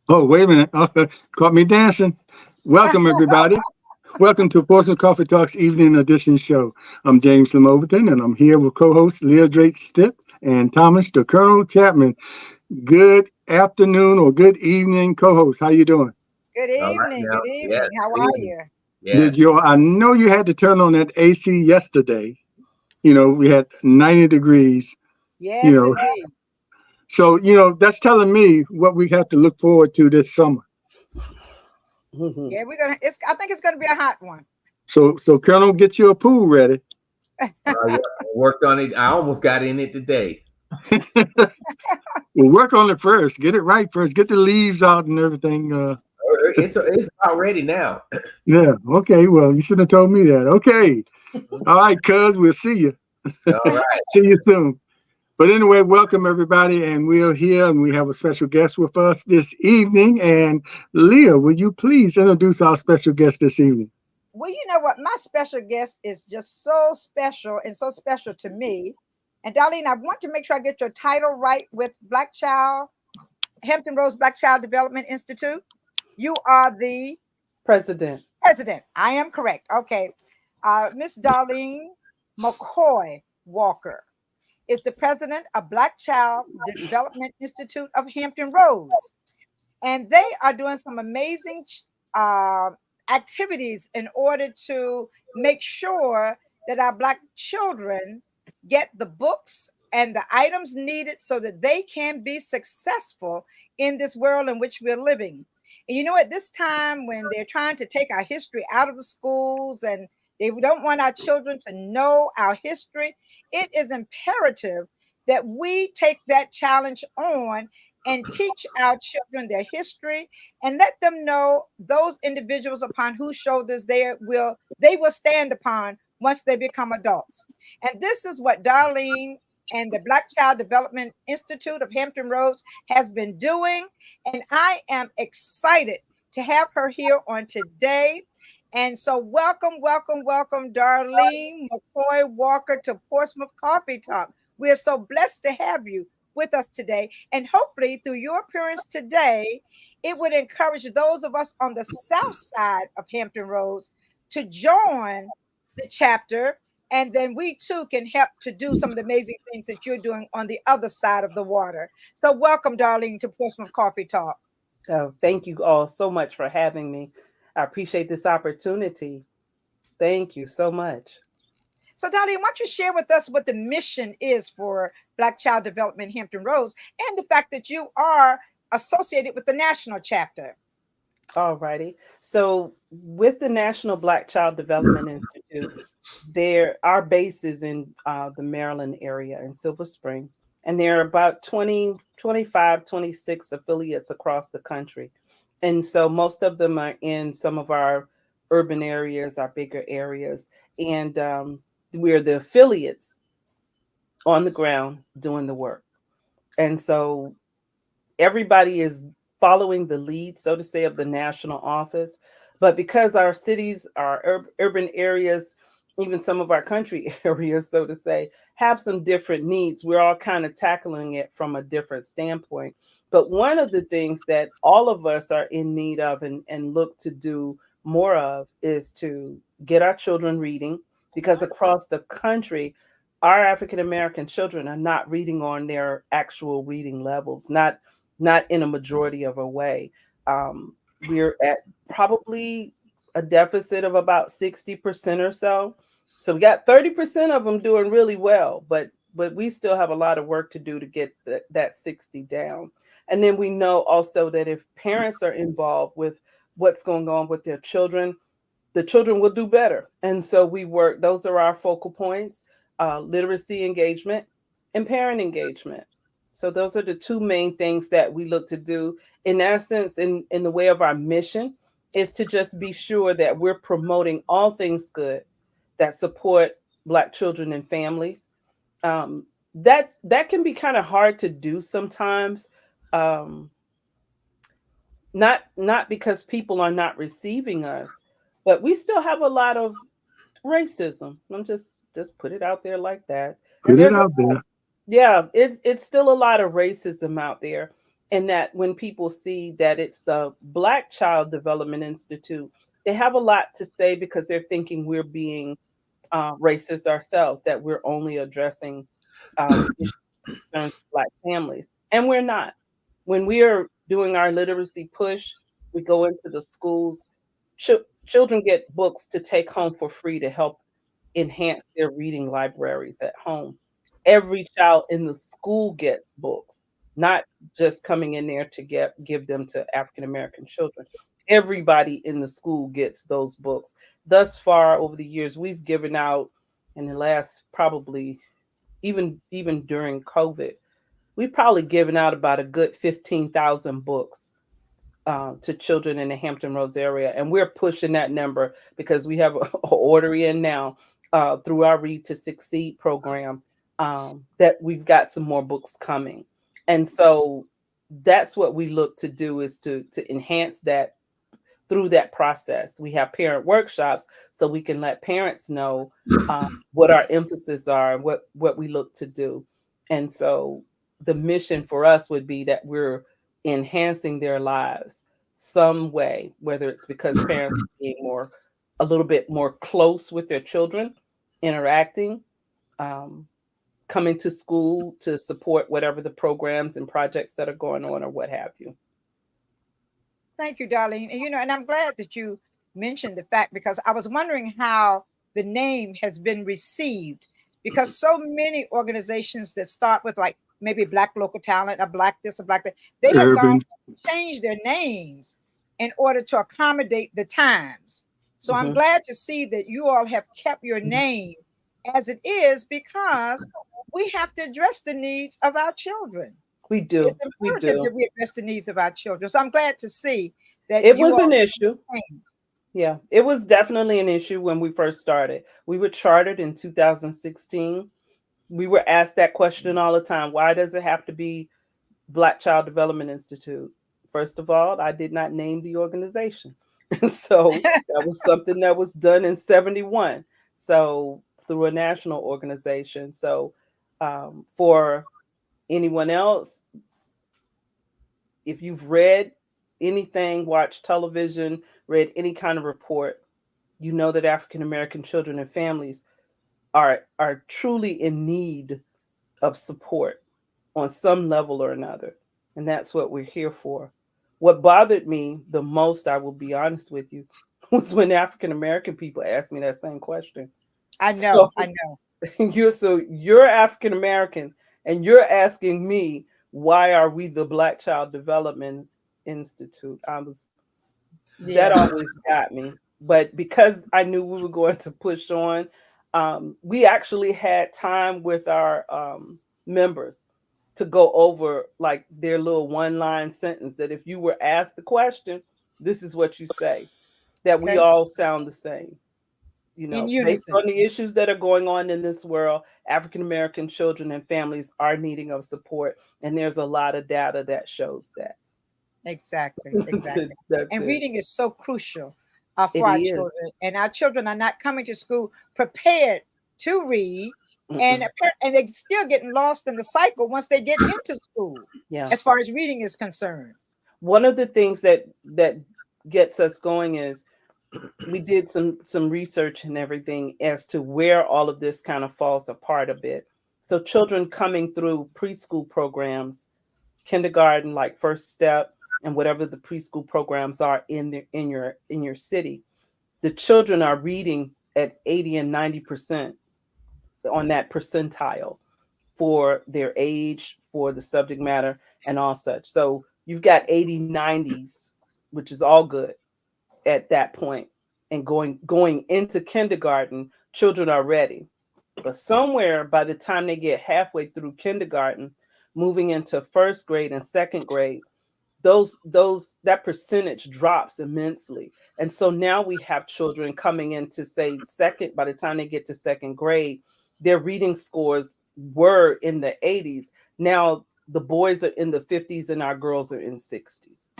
Oh, wait a minute. Caught me dancing. Welcome, everybody. Welcome to Portsmouth Coffee Talks Evening Edition show. I'm James Lim Overton, and I'm here with co-hosts Leah Drake Stipp and Thomas the Colonel Chapman. Good afternoon or good evening, co-host. How you doing? Good All right evening. now. Good Yes. evening. How Good are evening. you? Did Yes. your I know you had to turn on that AC yesterday. We had 90 degrees, you Yes, know. indeed. So, that's telling me what we have to look forward to this summer. Yeah, we're gonna. It's. I think it's gonna be a hot one. So Colonel, get your pool ready. Yeah, I worked on it. I almost got in it today. We'll work on it first. Get it right first. Get the leaves out and everything. It's about ready now. Yeah. Okay. Well, you shouldn't have told me that. Okay. All right, cuz we'll see you. All right. See you soon. But anyway, welcome everybody, and we're here, and we have a special guest with us this evening. And Leah, would you please introduce our special guest this evening? Well, you know what? My special guest is just so special and so special to me. And Darlene, I want to make sure I get your title right with Black Child Hampton Roads Black Child Development Institute. You are the President. president. I am correct. Okay. Miss Darlene McCoy Walker is the president of Black Child Development Institute of Hampton Roads. And they are doing some amazing uh, activities in order to make sure that our Black children get the books and the items needed so that they can be successful in this world in which we're living. And you know, at this time when they're trying to take our history out of the schools and they don't want our children to know our history, it is imperative that we take that challenge on and teach our children their history and let them know those individuals upon whose shoulders they will stand upon once they become adults. And this is what Darlene and the Black Child Development Institute of Hampton Roads has been doing. And I am excited to have her here on today. And so, welcome, welcome, welcome, Darlene McCoy Walker to Portsmouth Coffee Talk. We are so blessed to have you with us today. And hopefully, through your appearance today, it would encourage those of us on the south side of Hampton Roads to join the chapter. And then we too can help to do some of the amazing things that you're doing on the other side of the water. So, welcome, Darlene, to Portsmouth Coffee Talk. Oh, thank you all so much for having me. I appreciate this opportunity. Thank you so much. So, Darlene, why don't you share with us what the mission is for Black Child Development Hampton Roads and the fact that you are associated with the national chapter? All righty. So, with the National Black Child Development Institute, our base is in the Maryland area in Silver Spring, and there are about 20, 25, 26 affiliates across the country. And so, most of them are in some of our urban areas, our bigger areas, and we're the affiliates on the ground doing the work. And so everybody is following the lead, so to say, of the national office. But because our cities, our urban areas, even some of our country areas, so to say, have some different needs, we're all kind of tackling it from a different standpoint. But one of the things that all of us are in need of and look to do more of is to get our children reading, because across the country, our African American children are not reading on their actual reading levels, not in a majority of a way. We're at probably a deficit of about 60% or so. So we got 30% of them doing really well, but we still have a lot of work to do to get that 60 down. And then we know also that if parents are involved with what's going on with their children, the children will do better. And so we work, those are our focal points: literacy engagement and parent engagement. So those are the two main things that we look to do. In essence, in the way of our mission, is to just be sure that we're promoting all things good that support Black children and families. That can be kind of hard to do sometimes. Um, not because people are not receiving us, but we still have a lot of racism. I'm just put it out there like that. Put That's it There's true. out there. Yeah, it's still a lot of racism out there. And that when people see that it's the Black Child Development Institute, they have a lot to say because they're thinking we're being racist ourselves, that we're only addressing issues concerns of Black families. And we're not. When we are doing our literacy push, we go into the schools. Children get books to take home for free to help enhance their reading libraries at home. Every child in the school gets books, not just coming in there to give them to African American children. Everybody in the school gets those books. Thus far, over the years, we've given out in the last probably even during COVID, we've probably given out about a good 15,000 books to children in the Hampton Roads area. And we're pushing that number because we have a order in now through our Read to Succeed program that we've got some more books coming. And so that's what we look to do, is to enhance that through that process. We have parent workshops so we can let parents know what our emphasis are and what we look to do. And so the mission for us would be that we're enhancing their lives some way, whether it's because parents are being a little bit more close with their children, interacting, coming to school to support whatever the programs and projects that are going on or what have you. Thank you, Darlene. And and I'm glad that you mentioned the fact, because I was wondering how the name has been received, because so many organizations that start with like maybe Black Local Talent, or Black this or Black that, they have gone to change their names in order to accommodate the times. So I'm glad to see that you all have kept your name as it is, because we have to address the needs of our children. We do. It's imperative that we address the needs of our children. So I'm glad to see that it was an issue. Came. Yeah, it was definitely an issue when we first started. We were chartered in 2016. We were asked that question all the time. Why does it have to be Black Child Development Institute? First of all, I did not name the organization. So that was something that was done in 71. So through a national organization. So for anyone else, if you've read anything, watched television, read any kind of report, you know that African American children and families are truly in need of support on some level or another. And that's what we're here for. What bothered me the most, I will be honest with you, was when African American people asked me that same question. I know. You're African American, and you're asking me, why are we the Black Child Development Institute? That always got me. But because I knew we were going to push on, we actually had time with our members to go over like their little one-line sentence that if you were asked the question, this is what you say, that we all sound the same. You know, based on the issues that are going on in this world, African American children and families are needing of support. And there's a lot of data that shows that. Exactly. And reading is so crucial for our children. And our children are not coming to school prepared to read. And they're still getting lost in the cycle once they get into school, as far as reading is concerned. One of the things that gets us going is we did some research and everything as to where all of this kind of falls apart a bit. So children coming through preschool programs, kindergarten, like First Step, and whatever the preschool programs are in your city, the children are reading at 80 and 90% on that percentile for their age, for the subject matter, and all such. So you've got 80, 90s, which is all good at that point. And going into kindergarten, children are ready. But somewhere by the time they get halfway through kindergarten, moving into first grade and second grade, that percentage drops immensely. And so now we have children coming into, say, by the time they get to second grade, their reading scores were in the 80s. Now the boys are in the 50s and our girls are in 60s.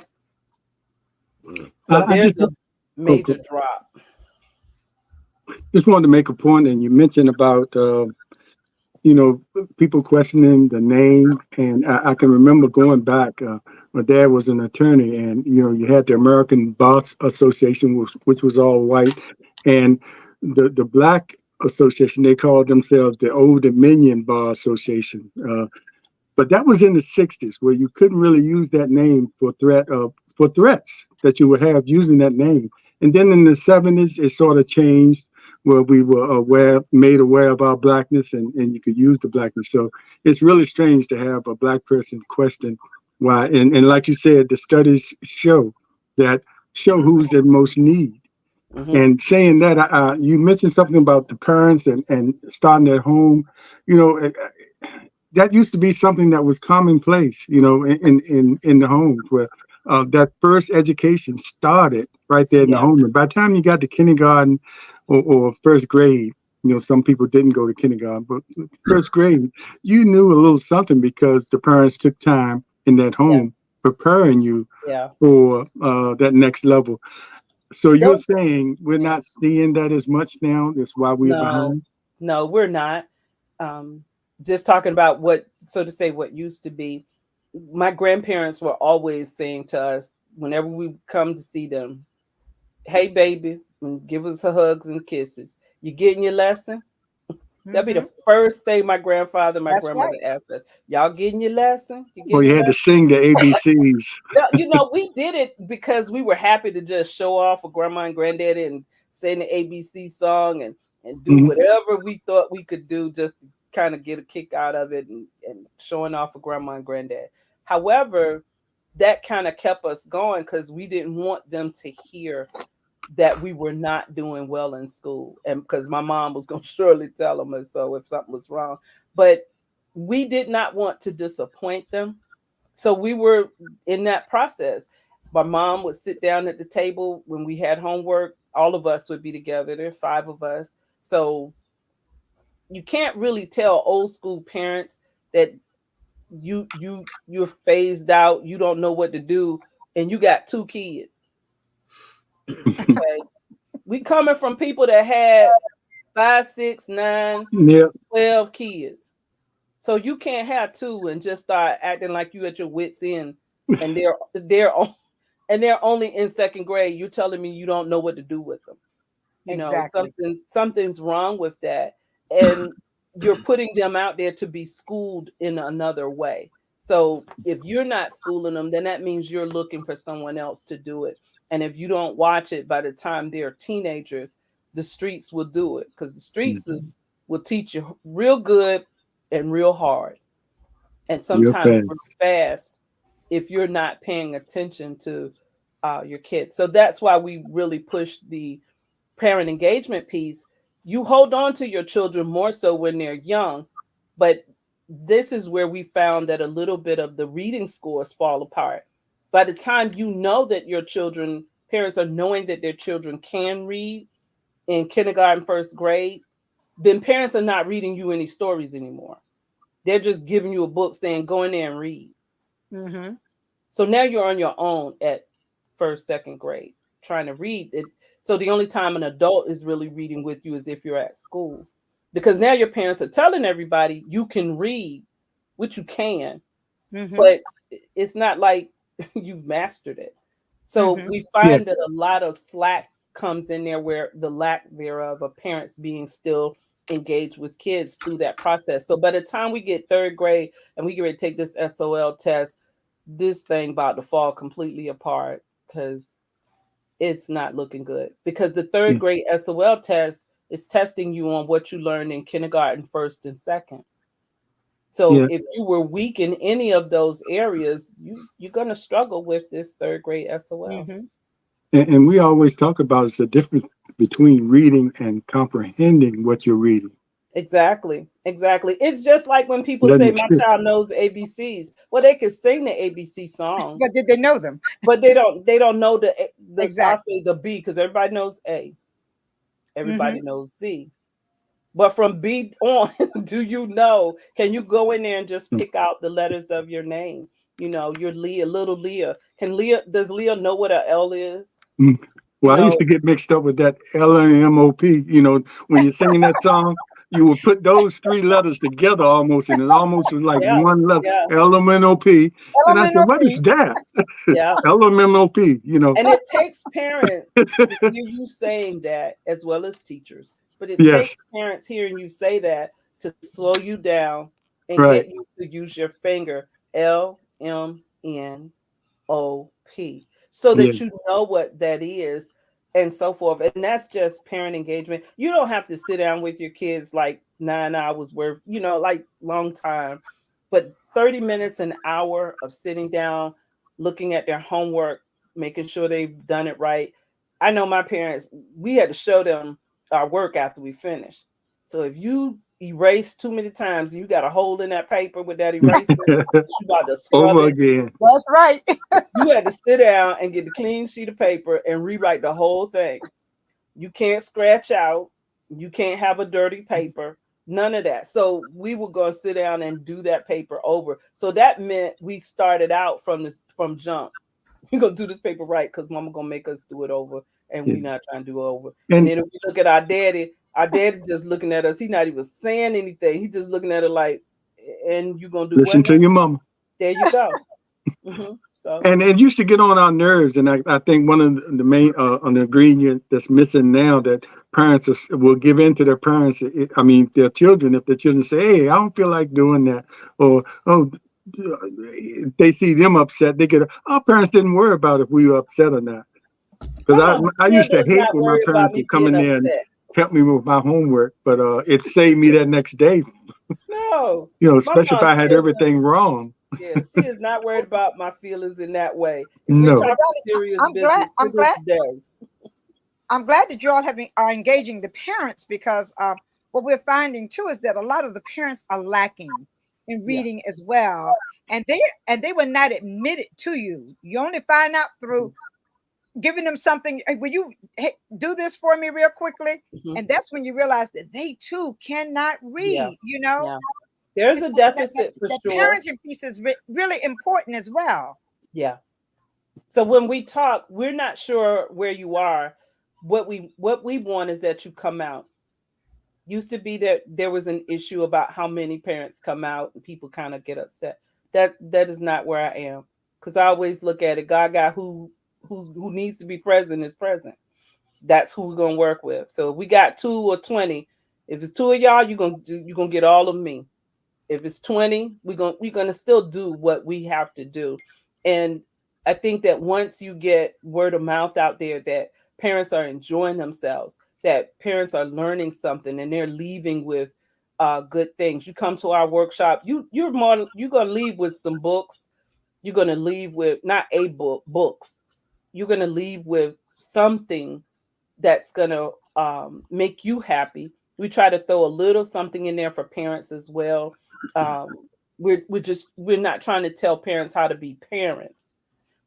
So there's a major drop. Just wanted to make a point, and you mentioned about people questioning the name, and I can remember going back My dad was an attorney, and you had the American Bar Association, which was all white, and the Black Association. They called themselves the Old Dominion Bar Association. But that was in the '60s, where you couldn't really use that name for threats that you would have using that name. And then in the '70s, it sort of changed, where we were made aware of our blackness, and you could use the blackness. So it's really strange to have a Black person question why. And like you said, the studies show who's in most need. Mm-hmm. And saying that, you mentioned something about the parents and starting at home. That used to be something that was commonplace, in the homes, where that first education started right there in the home. And by the time you got to kindergarten or first grade, some people didn't go to kindergarten, but first grade, you knew a little something because the parents took time in that home preparing you for that next level. So you're saying we're not seeing that as much now? That's why we're behind? No, we're not. Just talking about what used to be. My grandparents were always saying to us whenever we come to see them, "Hey, baby," and give us hugs and kisses. You getting your lesson? That'd be the first thing my grandfather, grandmother asked us. Y'all getting your lesson? You had to sing the ABCs. We did it because we were happy to just show off for grandma and granddaddy and sing the ABC song and do whatever we thought we could do just to kind of get a kick out of it and showing off for grandma and granddad. However, that kind of kept us going because we didn't want them to hear that we were not doing well in school, and because my mom was going to surely tell them so if something was wrong, but we did not want to disappoint them. So we were in that process. My mom would sit down at the table when we had homework. All of us would be together. There are 5 of us. So you can't really tell old school parents that you're phased out, you don't know what to do, and you got 2 kids. Okay. We coming from people that had 5, 6, 9, 12 kids. So you can't have 2 and just start acting like you at your wits end, and they're only in 2nd grade. You're telling me you don't know what to do with them. Something's wrong with that. And you're putting them out there to be schooled in another way. So if you're not schooling them, then that means you're looking for someone else to do it. And if you don't watch it, by the time they're teenagers, the streets will do it, because the streets will teach you real good and real hard. And sometimes real fast if you're not paying attention to your kids. So that's why we really push the parent engagement piece. You hold on to your children more so when they're young, but this is where we found that a little bit of the reading scores fall apart. By the time you know that your children, parents are knowing that their children can read in kindergarten, 1st grade, then parents are not reading you any stories anymore. They're just giving you a book saying, go in there and read. Mm-hmm. So now you're on your own at 1st, 2nd grade trying to read it. So the only time an adult is really reading with you is if you're at school, because now your parents are telling everybody you can read, which you can, but it's not like you've mastered it. So we find that a lot of slack comes in there where the lack thereof of parents being still engaged with kids through that process. So by the time we get 3rd grade and we get ready to take this SOL test, this thing about to fall completely apart because it's not looking good, because the 3rd grade SOL test is testing you on what you learned in kindergarten, 1st and 2nd. So if you were weak in any of those areas, you're going to struggle with this 3rd grade SOL. And we always talk about the difference between reading and comprehending what you're reading. Exactly. It's just like when people say my child knows the ABCs. Well, they can sing the ABC song, but did they know them? But they don't know the exactly the B, because everybody knows A. Everybody knows Z. But from B on, do you know? Can you go in there and just pick out the letters of your name? You're Leah, little Leah. Does Leah know what a L is? Well, I used to get mixed up with that LMOP. When you're singing that song, you would put those three letters together almost, and it almost was like Yeah, one letter, yeah, LMNOP. And I said, Elemental what is P. that? yeah. LMNOP, And it takes parents to hear you saying that, as well as teachers. But it takes Yes, parents hearing you say that to slow you down and right. get you to use your finger, LMNOP, so Yeah. that you know what that is and so forth. And that's just parent engagement. You don't have to sit down with your kids like 9 hours worth, like long time, but 30 minutes, an hour of sitting down, looking at their homework, making sure they've done it right. I know my parents, we had to show them our work after we finished. So if you erase too many times, you got a hole in that paper with that eraser, you about to scrub Over it. again. That's right. You had to sit down and get the clean sheet of paper and rewrite the whole thing. You can't scratch out. You can't have a dirty paper. None of that. So we were going to sit down and do that paper over. So that meant we started out from jump. We're gonna do this paper right because mama gonna make us do it over, and Yeah. we're not trying to do it over. And And then if we look at our daddy just looking at us. He not even saying anything. He just looking at it like, and you gonna do listen what to now? your mama. There you go. So And it used to get on our nerves. And I think one of the main an ingredient that's missing now that parents will give in to their parents. I mean, their children, if their children say, hey, I don't feel like doing that. Or, oh, they see them upset. They get, our parents didn't worry about if we were upset or not. my Because mama I still used to does hate not when my worry about parents me would come being in there and upset. help me with my homework. But it saved me that next day, No, my especially if mom I had still everything wrong. yeah, she is not worried about my feelings in that way. If we're No. But talking Darling, serious I'm glad. business to this day, I'm glad that you all are engaging the parents because what we're finding too is that a lot of the parents are lacking in yeah, reading as well, and they will not admit it to you. You only find out through giving them something. "Hey, will you do this for me real quickly?" mhm, And that's when you realize that they too cannot yeah, read. yeah. There's a deficit for The sure. parenting piece is really important as well. Yeah. So when we talk, we're not sure where you are. What we want is that you come out. Used to be that there was an issue about how many parents come out and people kind of get upset. That is not where I am. Because I always look at it, God got who needs to be present is present. That's who we're gonna work with. So if we got 2 or 20, if it's 2 of y'all, you're gonna get all of me. If it's 20, we're gonna still do what we have to do. And I think that once you get word of mouth out there that parents are enjoying themselves, that parents are learning something and they're leaving with good things. You come to our workshop, you're gonna leave with some books. You're gonna leave with not a books. You're gonna leave with something that's gonna make you happy. We try to throw a little something in there for parents as well. We're not trying to tell parents how to be parents.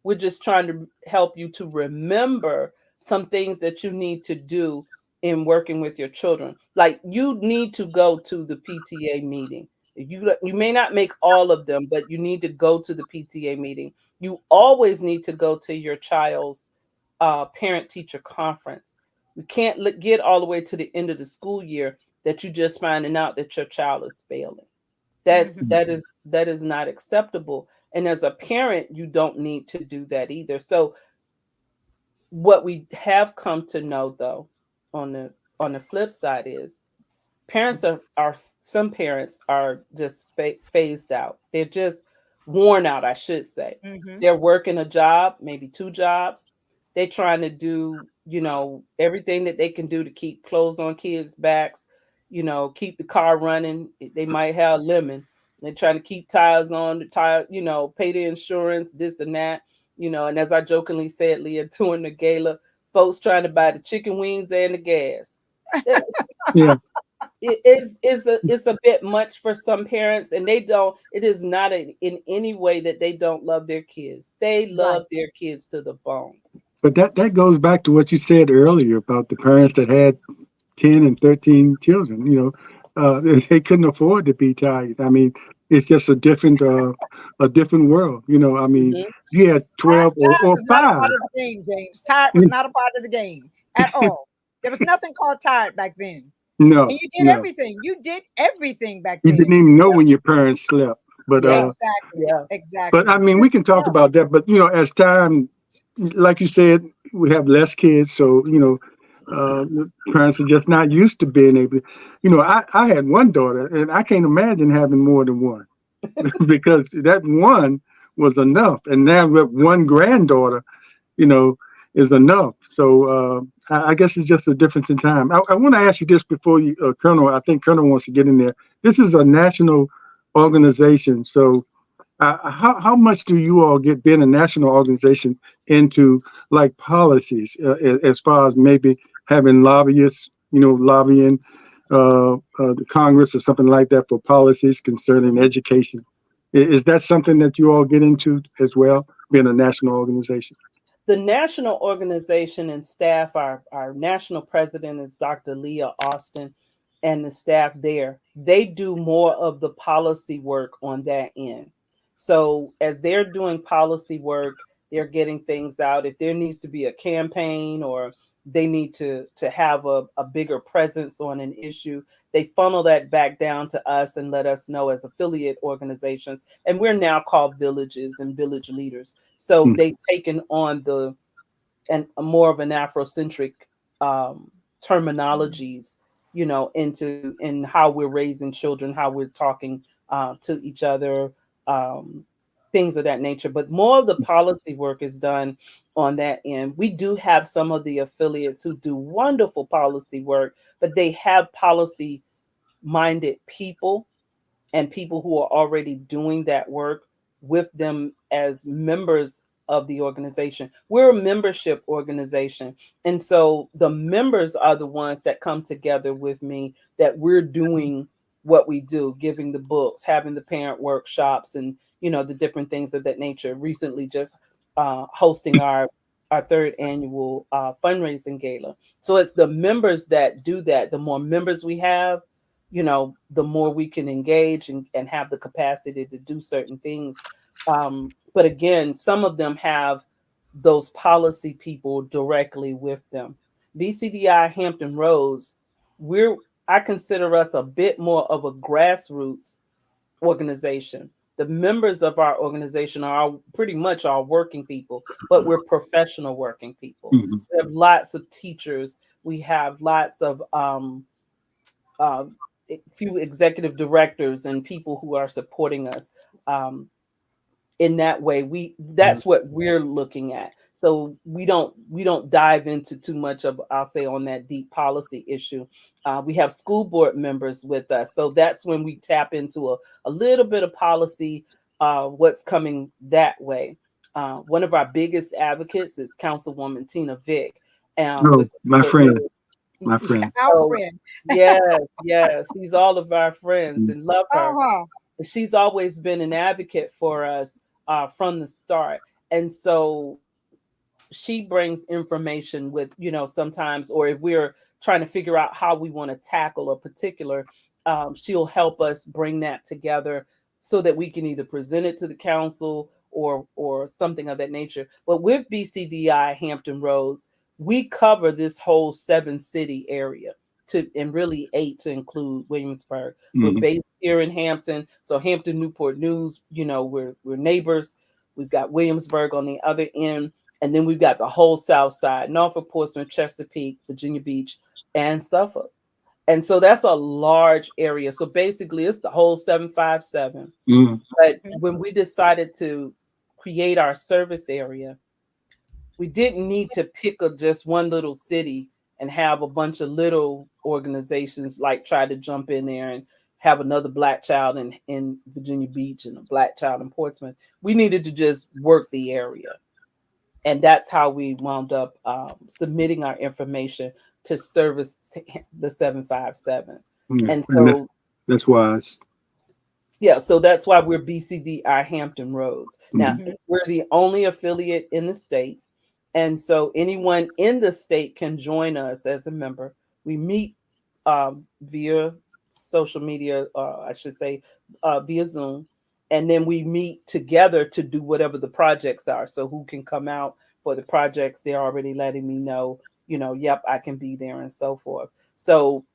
We're just trying to help you to remember some things that you need to do in working with your children. Like you need to go to the PTA meeting. You may not make all of them, but you need to go to the PTA meeting. You always need to go to your child's parent teacher conference. We can't get all the way to the end of the school year that you just finding out that your child is failing. That Mhm. that is not acceptable. And as a parent, you don't need to do that either. So what we have come to know though on the flip side is parents are some parents are just phased out. They're just worn out, I should say. Mhm. They're working a job, maybe 2 jobs. They're trying to do, everything that they can do to keep clothes on kids' backs, keep the car running. They might have lemon. They're trying to keep tires on the tire, pay the insurance, this and that, and as I jokingly said, Leah, during the gala, folks trying to buy the chicken wings and the gas. Yeah. It's a bit much for some parents, and it is not in any way that they don't love their kids. They Right. love their kids to the bone. But that goes back to what you said earlier about the parents that had 10 and 13 children. They couldn't afford to be tired. I mean, it's just a different world. I mean, Mhm. you had 12 Tired or was not a five. part of the game, James. Tired was not a part of the game at all. There was nothing called tired back then. No, And you did no. everything. You did everything back You didn't then. even know when your parents slept. But Yeah. Exactly. Yeah. but I Exactly. mean, we can talk about that. But as time, like you said, we have less kids, so the parents are just not used to being able. I had one daughter, and I can't imagine having more than one because that one was enough, and now with one granddaughter, you know, is enough. So I guess it's just a difference in time. I want to ask you this before you, Colonel. I think Colonel wants to get in there. This is a national organization, so how much do you all get being a national organization into like policies as far as maybe having lobbyists, lobbying the Congress or something like that for policies concerning education? Is that something that you all get into as well, being a national organization? The national organization and staff, our national president is Dr. Leah Austin, and the staff there, they do more of the policy work on that end. So as they're doing policy work, they're getting things out. If there needs to be a campaign or they need to have a bigger presence on an issue, they funnel that back down to us and let us know as affiliate organizations. And we're now called villages and village leaders. So Hmm. they've taken on and more of an Afrocentric terminologies, in how we're raising children, how we're talking to each other, um, things of that nature. But more of the policy work is done on that end. We do have some of the affiliates who do wonderful policy work, but they have policy minded people and people who are already doing that work with them as members of the organization. We're a membership organization. And so the members are the ones that come together with me that we're doing what we do, giving the books, having the parent workshops, and the different things of that nature. Recently just hosting our third annual fundraising gala. So it's the members that do that. The more members we have, the more we can engage and have the capacity to do certain things. But again, some of them have those policy people directly with them. BCDI Hampton Roads, I consider us a bit more of a grassroots organization. The members of our organization are pretty much all working people, but we're professional working people. Hmm. We have lots of teachers. We have lots of uh, few executive directors and people who are supporting us in that way. That's what we're looking at. So we don't dive into too much of, I'll say, on that deep policy issue. We have school board members with us, so that's when we tap into a little bit of policy, what's coming that way. One of our biggest advocates is Councilwoman Tina Vick, Oh, with my the friend, my friend. Our so friend. yes, yes, he's all of our friends Mm. and love her. Uh-huh. She's always been an advocate for us from the start. And so she brings information with, sometimes, or if we're trying to figure out how we want to tackle a particular, she'll help us bring that together so that we can either present it to the council or something of that nature. But with BCDI Hampton Roads, we cover this whole 7-city area and really 8 to include Williamsburg. We're Mhm. based here in Hampton, so Hampton Newport News, we're neighbors. We've got Williamsburg on the other end, and then we've got the whole South Side: Norfolk, Portsmouth, Chesapeake, Virginia Beach, and Suffolk. And so that's a large area. So basically, it's the whole 757. Mhm. But when we decided to create our service area, we didn't need to pick just one little city and have a bunch of little organizations like try to jump in there and have another black child in Virginia Beach and a black child in Portsmouth. We needed to just work the area. And that's how we wound up submitting our information to service the 757. Yeah, And and so, that's wise. yeah, so that's why we're BCDI Hampton Roads. Now, Mhm. Mhm. we're the only affiliate in the state. And so anyone in the state can join us as a member. We meet via social media, I should say, via Zoom. And then we meet together to do whatever the projects are. So who can come out for the projects? They're already letting me know, yep, I can be there and so forth. So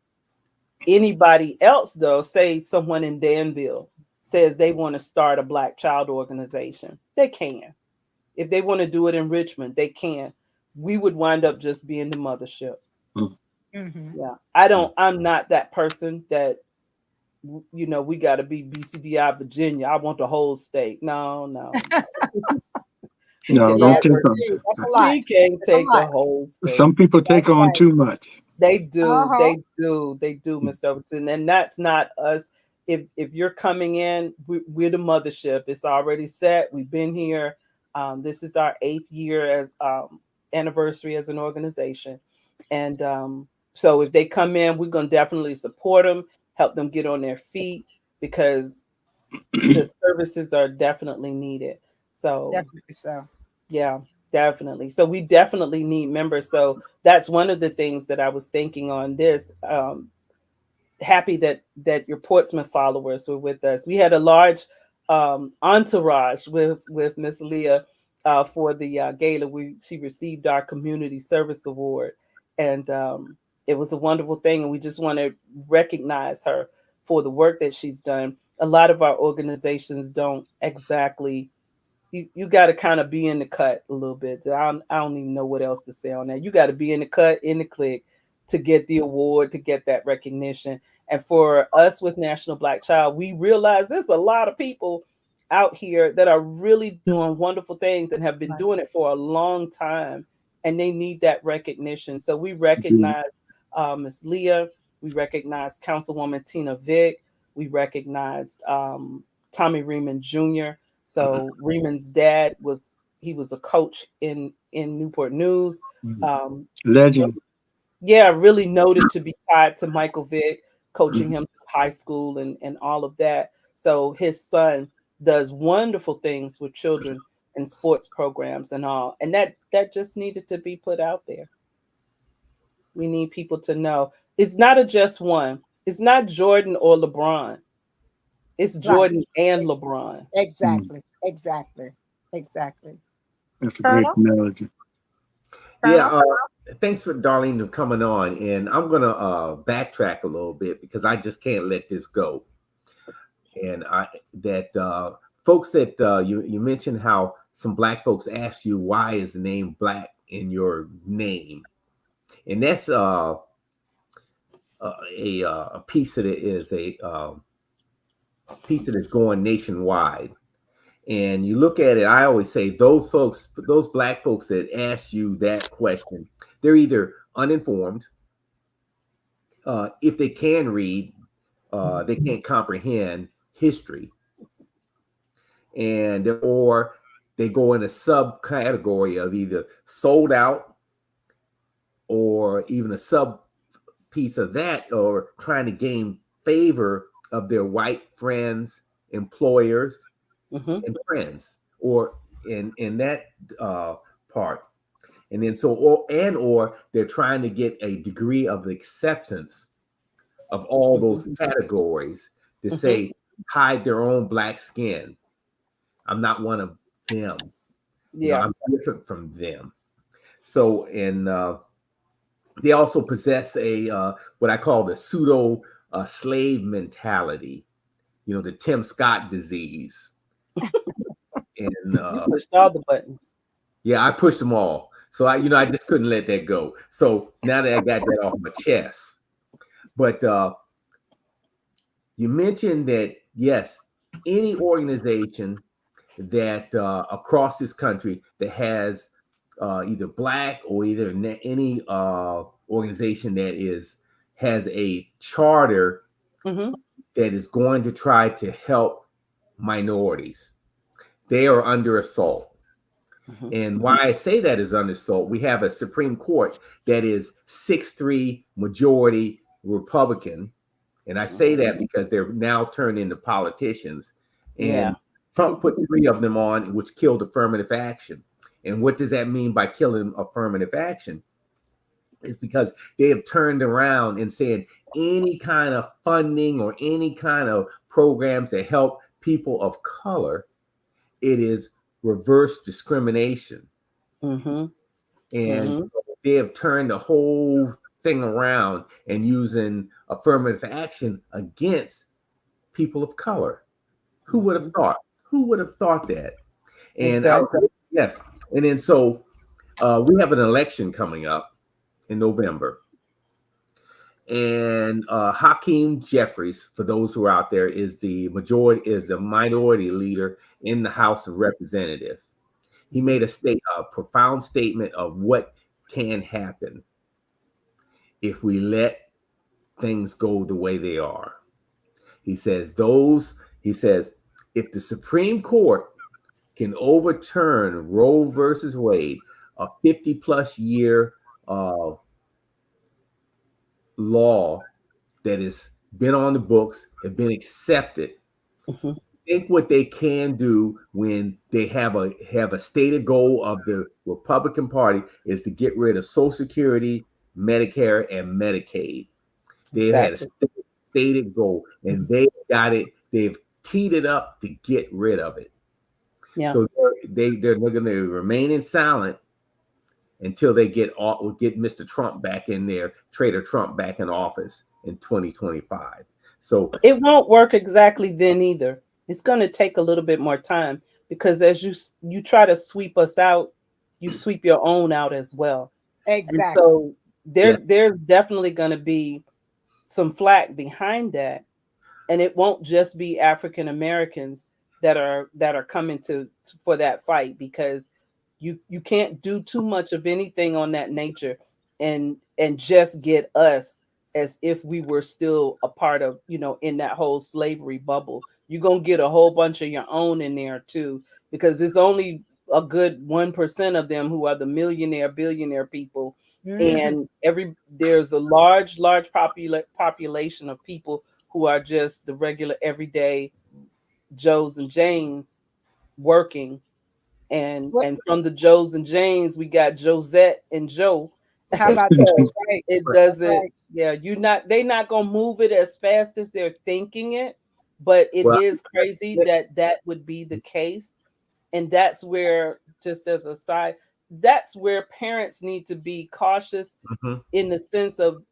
Anybody else, though, say someone in Danville says they want to start a Black child organization, they can. If they want to do it in Richmond, they can. We would wind up just being the mothership. Mhm. Yeah. I'm not that person that, we got to be BCDI Virginia. I want the whole state. No, no. We No, can don't Yes, take never, on. indeed. That's a lot. we can It's a take the lot. whole state. Some people take That's on right. too much. They do, Uh-huh. they do, Mr. Overton, and that's not us. If you're coming in, we're the mothership. It's already set. We've been here. This is our 8th year as anniversary as an organization, and so if they come in, we're gonna definitely support them, help them get on their feet because the services are definitely needed. So Definitely so. yeah, definitely. So we definitely need members. So that's one of the things that I was thinking on this. Happy that your Portsmouth followers were with us. We had a large entourage with Miss Leah for the gala. She received our community service award, and it was a wonderful thing. And we just want to recognize her for the work that she's done. A lot of our organizations don't exactly, you got to kind of be in the cut a little bit. I don't even know what else to say on that. You got to be in the cut, in the click to get the award, to get that recognition. And for us with National Black Child, we realize there's a lot of people out here that are really doing wonderful things and have been Right. doing it for a long time. And they need that recognition. So we Mhm. recognize Ms. Leah. We recognized Councilwoman Tina Vick. We recognized Tommy Reeman Jr. So Reeman's dad was a coach in Newport News. Um, Legend. yeah, really noted to be tied to Michael Vick, coaching Mhm. him through high school and all of that. So his son does wonderful things with children and sports programs and all. And that just needed to be put out there. We need people to know it's not a just one. It's not Jordan or LeBron. It's Right. Jordan and LeBron. Mm. Exactly. Exactly. Exactly. That's a great Colonel? analogy. Yeah, Colonel? thanks for Darlene for coming on, and I'm gonna backtrack a little bit because I just can't let this go. And I that folks that you mentioned how some Black folks ask you why is the name Black in your name, and that's a piece that is a piece that is going nationwide. And you look at it, I always say those folks, those Black folks that ask you that question, they're either uninformed, if they can read, they can't comprehend history, and or they go in a subcategory of either sold out or even a sub piece of that, or trying to gain favor of their white friends, employers, Mm-hmm. and friends, or in that part. And then or they're trying to get a degree of acceptance of all those categories to Mm-hmm. say hide their own Black skin. I'm not one of them. Yeah. I'm different from them. So, and they also possess a what I call the pseudo slave mentality. The Tim Scott disease. And You pushed all the buttons. yeah, I pushed them all. So I just couldn't let that go. So now that I got that off my chest, but you mentioned that yes, any organization that across this country that has either Black or either any organization that has a charter Mm-hmm. that is going to try to help minorities, they are under assault. Mm-hmm. And why I say that is under assault, we have a Supreme Court that is 6-3 majority Republican. And I say that because they're now turned into politicians. Yeah. And Trump put 3 of them on, which killed affirmative action. And what does that mean by killing affirmative action? It's because they have turned around and said any kind of funding or any kind of programs that help people of color, it is reverse discrimination. Mm-hmm. And Mm-hmm. they have turned the whole thing around and using affirmative action against people of color. Who would have thought? Who would have thought that? And Exactly. yes, and then so we have an election coming up in November, and Hakeem Jeffries, for those who are out there, is the minority leader in the House of Representatives. He made a profound statement of what can happen if we let things go the way they are. He says, if the Supreme Court can overturn Roe versus Wade, a 50+ year law that has been on the books, have been accepted. Think what they can do when they have a stated goal of the Republican Party is to get rid of Social Security, Medicare, and Medicaid. They had a stated goal, and they got it. They've teed it up to get rid of it. Yeah. So they're going to remain in silent until they get Mr. Trump back in there, Trader Trump back in office in 2025. So it won't work exactly then either. It's going to take a little bit more time, because as you try to sweep us out, you sweep your own out as well. Exactly. And so there's definitely going to be some flack behind that, and it won't just be African Americans that are coming for that fight, because you can't do too much of anything on that nature and just get us as if we were still a part of, in that whole slavery bubble. You're going to get a whole bunch of your own in there too, because it's only a good 1% of them who are the millionaire, billionaire people. And there's a large population of people who are just the regular everyday Joes and Janes working. And from the Joes and Janes, we got Josette and Joe. How about that? Right. It doesn't, they're not gonna move it as fast as they're thinking it, but it is crazy that would be the case. And that's where, just as a side, that's where parents need to be cautious in the sense of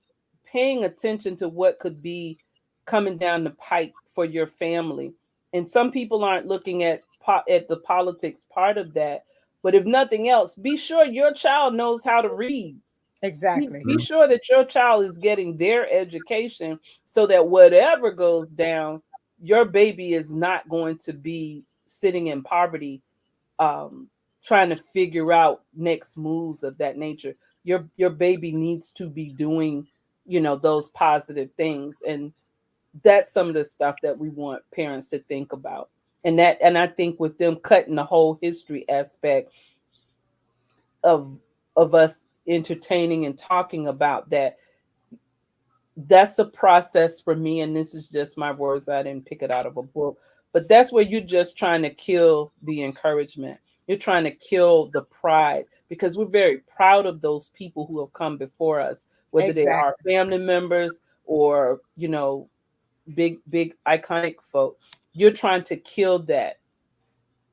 paying attention to what could be coming down the pipe for your family. And some people aren't looking at the politics part of that, but if nothing else, be sure your child knows how to read. Exactly. Be sure that your child is getting their education, so that whatever goes down, your baby is not going to be sitting in poverty, trying to figure out next moves of that nature. Your baby needs to be doing, those positive things. And that's some of the stuff that we want parents to think about. And I think with them cutting the whole history aspect of us entertaining and talking about that, that's a process for me. And this is just my words. I didn't pick it out of a book, but that's where you're just trying to kill the encouragement. You're trying to kill the pride, because we're very proud of those people who have come before us, whether they are family members or, big iconic folk. You're trying to kill that.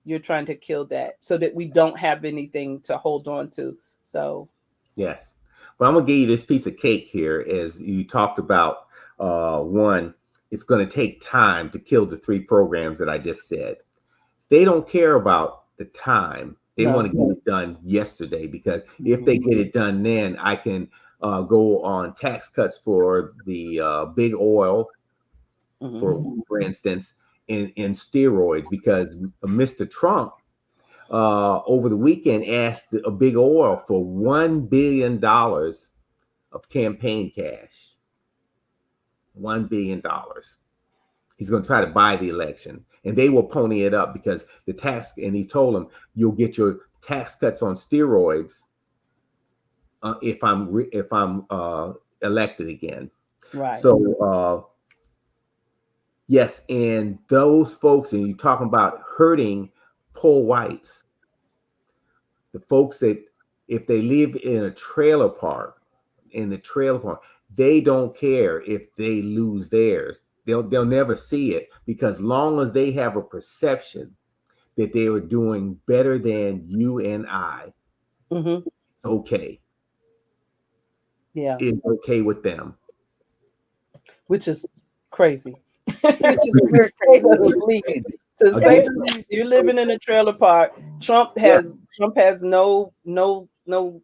You're trying to kill that so that we don't have anything to hold on to. So yes. Well, I'm gonna give you this piece of cake here. As you talked about, one, it's going to take time to kill the 3 programs that I just said. They don't care about the time. They want to get it done yesterday, because if they get it done, then I can go on tax cuts for the big oil, for instance, in steroids, because Mr. Trump over the weekend asked a big oil for $1 billion of campaign cash. $1 billion. He's going to try to buy the election, and they will pony it up because the tax. And he told them, "You'll get your tax cuts on steroids if I'm elected again." Right. So yes, and those folks, and you're talking about hurting poor whites, the folks that if they live in a trailer park, they don't care if they lose theirs. They'll never see it, because long as they have a perception that they were doing better than you and I, it's okay. Yeah, is okay with them. which is crazy. Which is To very say crazy. the least. To say Again, the least, you're living in a trailer park. Trump has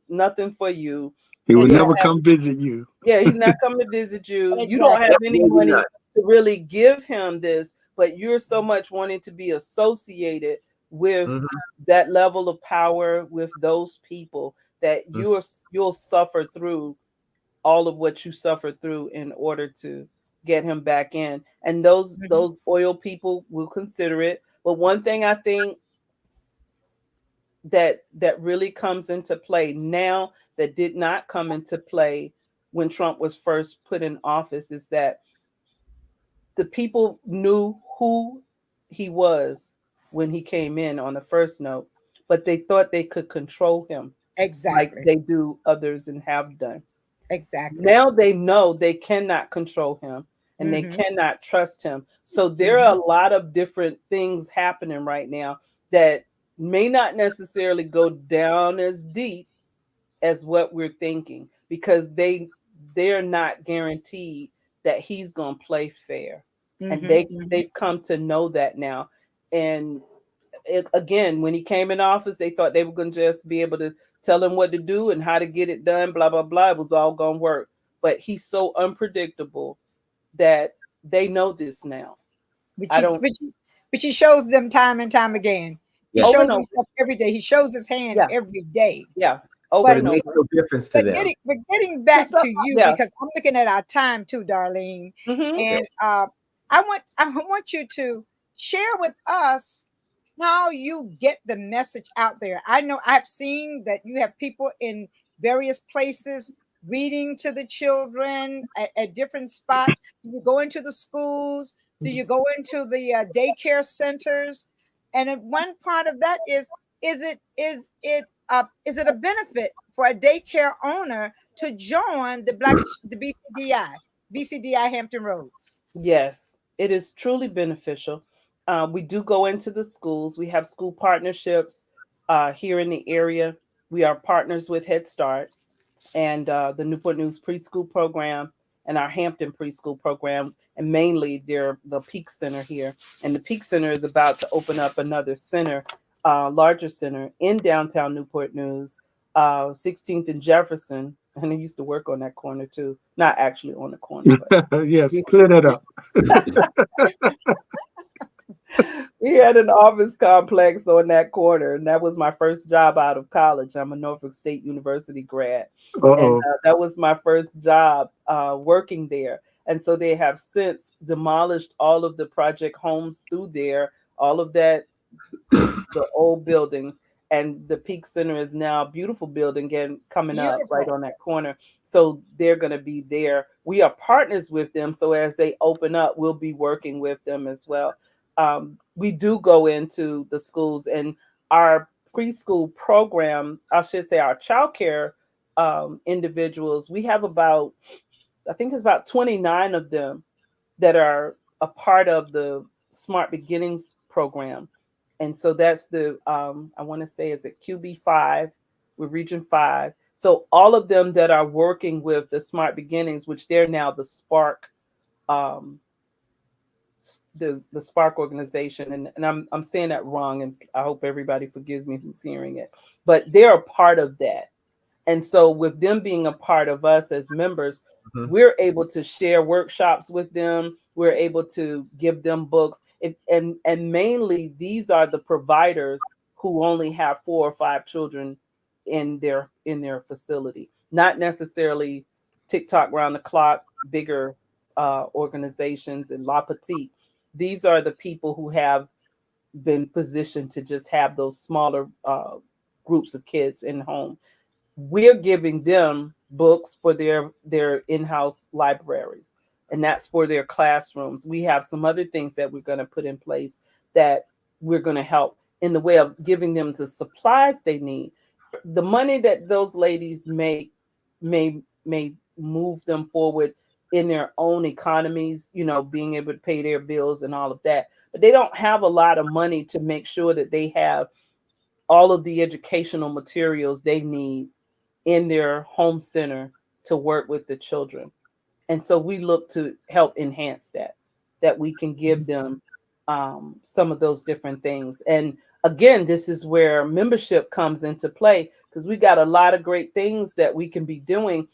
nothing for you. He will You Yeah. never don't have come visit you. Yeah, he's not coming to visit you. You don't Exactly. have any maybe money not. to really give him this, but you're so much wanting to be associated with Mhm, that level of power with those people that mhm, you'll suffer through all of what you suffered through in order to get him back in. And Mhm. those oil people will consider it. But one thing I think that really comes into play now that did not come into play when Trump was first put in office is that the people knew who he was when he came in on the first note, but they thought they could control him like Exactly. they do others and have done. Exactly. Now they know they cannot control him and they Hmm. cannot trust him. So there Hmm. are a lot of different things happening right now that may not necessarily go down as deep as what we're thinking because they're not guaranteed that he's going to play fair. And Hmm. Hmm. they've come to know that now. And again, when he came in office, they thought they were going to just be able to tell him what to do and how to get it done, blah, blah, blah. It was all going to work. But he's so unpredictable that they know this now. Which I he, don't, which, he, which he shows them time and time again. He yeah, over and shows over. himself every day. He shows his hand Yeah, every day. yeah, over but But it and makes over. no difference to them. getting To back some, to you yeah. because I'm looking at our time too, Darlene, Hmm. Okay. and I want you to share with us how you get the message out there. I know I've seen that you have people in various places reading to the children at different spots. Do you go into the schools? Do you go into the daycare centers? And one part of that is it a benefit for a daycare owner to join the BCDI Hampton Roads? Yes, it is truly beneficial. We do go into the schools. We have school partnerships here in the area. We are partners with Head Start and the Newport News preschool program and our Hampton preschool program. And mainly they're the Peak Center here. And the Peak Center is about to open up another center, larger center in downtown Newport News, 16th and Jefferson. And I used to work on that corner too. Not actually on the corner, but Yes, clear that up. we had an office complex on that corner, and that was my first job out of college. I'm a Norfolk State University grad, and Uh-oh. that was my first job working there. And so they have since demolished all of the project homes through there, all of that, the old buildings, and the Peak Center is now a beautiful building again coming up right Beautiful. on that corner. So they're going to be there. We are partners with them, so as they open up, we'll be working with them as well. We do go into the schools and our preschool program, I should say our childcare individuals. We have about, I think it's about 29 of them that are a part of the Smart Beginnings program. And so that's the I want to say is it QB5 with Region 5. So all of them that are working with the Smart Beginnings, which they're now the Spark um, the Spark organization, and I'm saying that wrong, and I hope everybody forgives me who's hearing it, but they're a part of that. And so, with them being a part of us as members, Mhm. we're able to share workshops with them. We're able to give them books. And mainly, these are the providers who only have 4 or 5 children in their facility, not necessarily TikTok round the clock, bigger organizations and La Petite. These are the people who have been positioned to just have those smaller groups of kids in home. We're giving them books for their in-house libraries, and that's for their classrooms. We have some other things that we're going to put in place that we're going to help in the way of giving them the supplies they need. The money that those ladies make may move them forward in their own economies, being able to pay their bills and all of that, but they don't have a lot of money to make sure that they have all of the educational materials they need in their home center to work with the children. And so we look to help enhance that we can give them some of those different things. And again, this is where membership comes into play, because we got a lot of great things that we can be doing,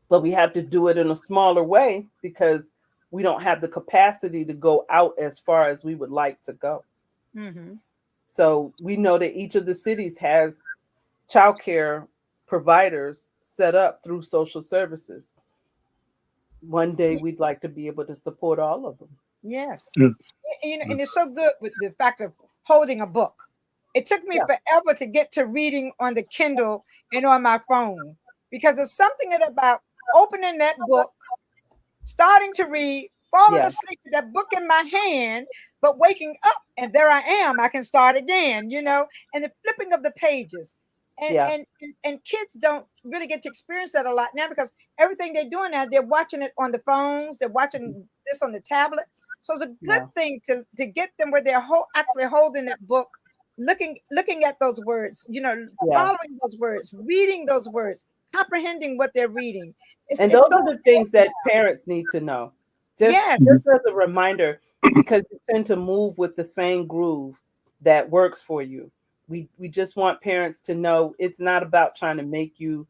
but we have to do it in a smaller way because we don't have the capacity to go out as far as we would like to go. Mm-hmm. So we know that each of the cities has childcare providers set up through social services. One day we'd like to be able to support all of them. Yes. Yeah. You know, and it's so good with the fact of holding a book. It took me forever to get to reading on the Kindle and on my phone, because there's something about opening that book, starting to read, falling asleep with that book in my hand, but waking up and there I am. I can start again, you know, and the flipping of the pages. And kids don't really get to experience that a lot now, because everything they're doing now, they're watching it on the phones, they're watching this on the tablet. So it's a good thing to get them where they're actually holding that book, looking at those words, you know, following those words, reading those words, comprehending what they're reading. And those are the things that parents need to know. Just as a reminder, because you tend to move with the same groove that works for you. We just want parents to know it's not about trying to make you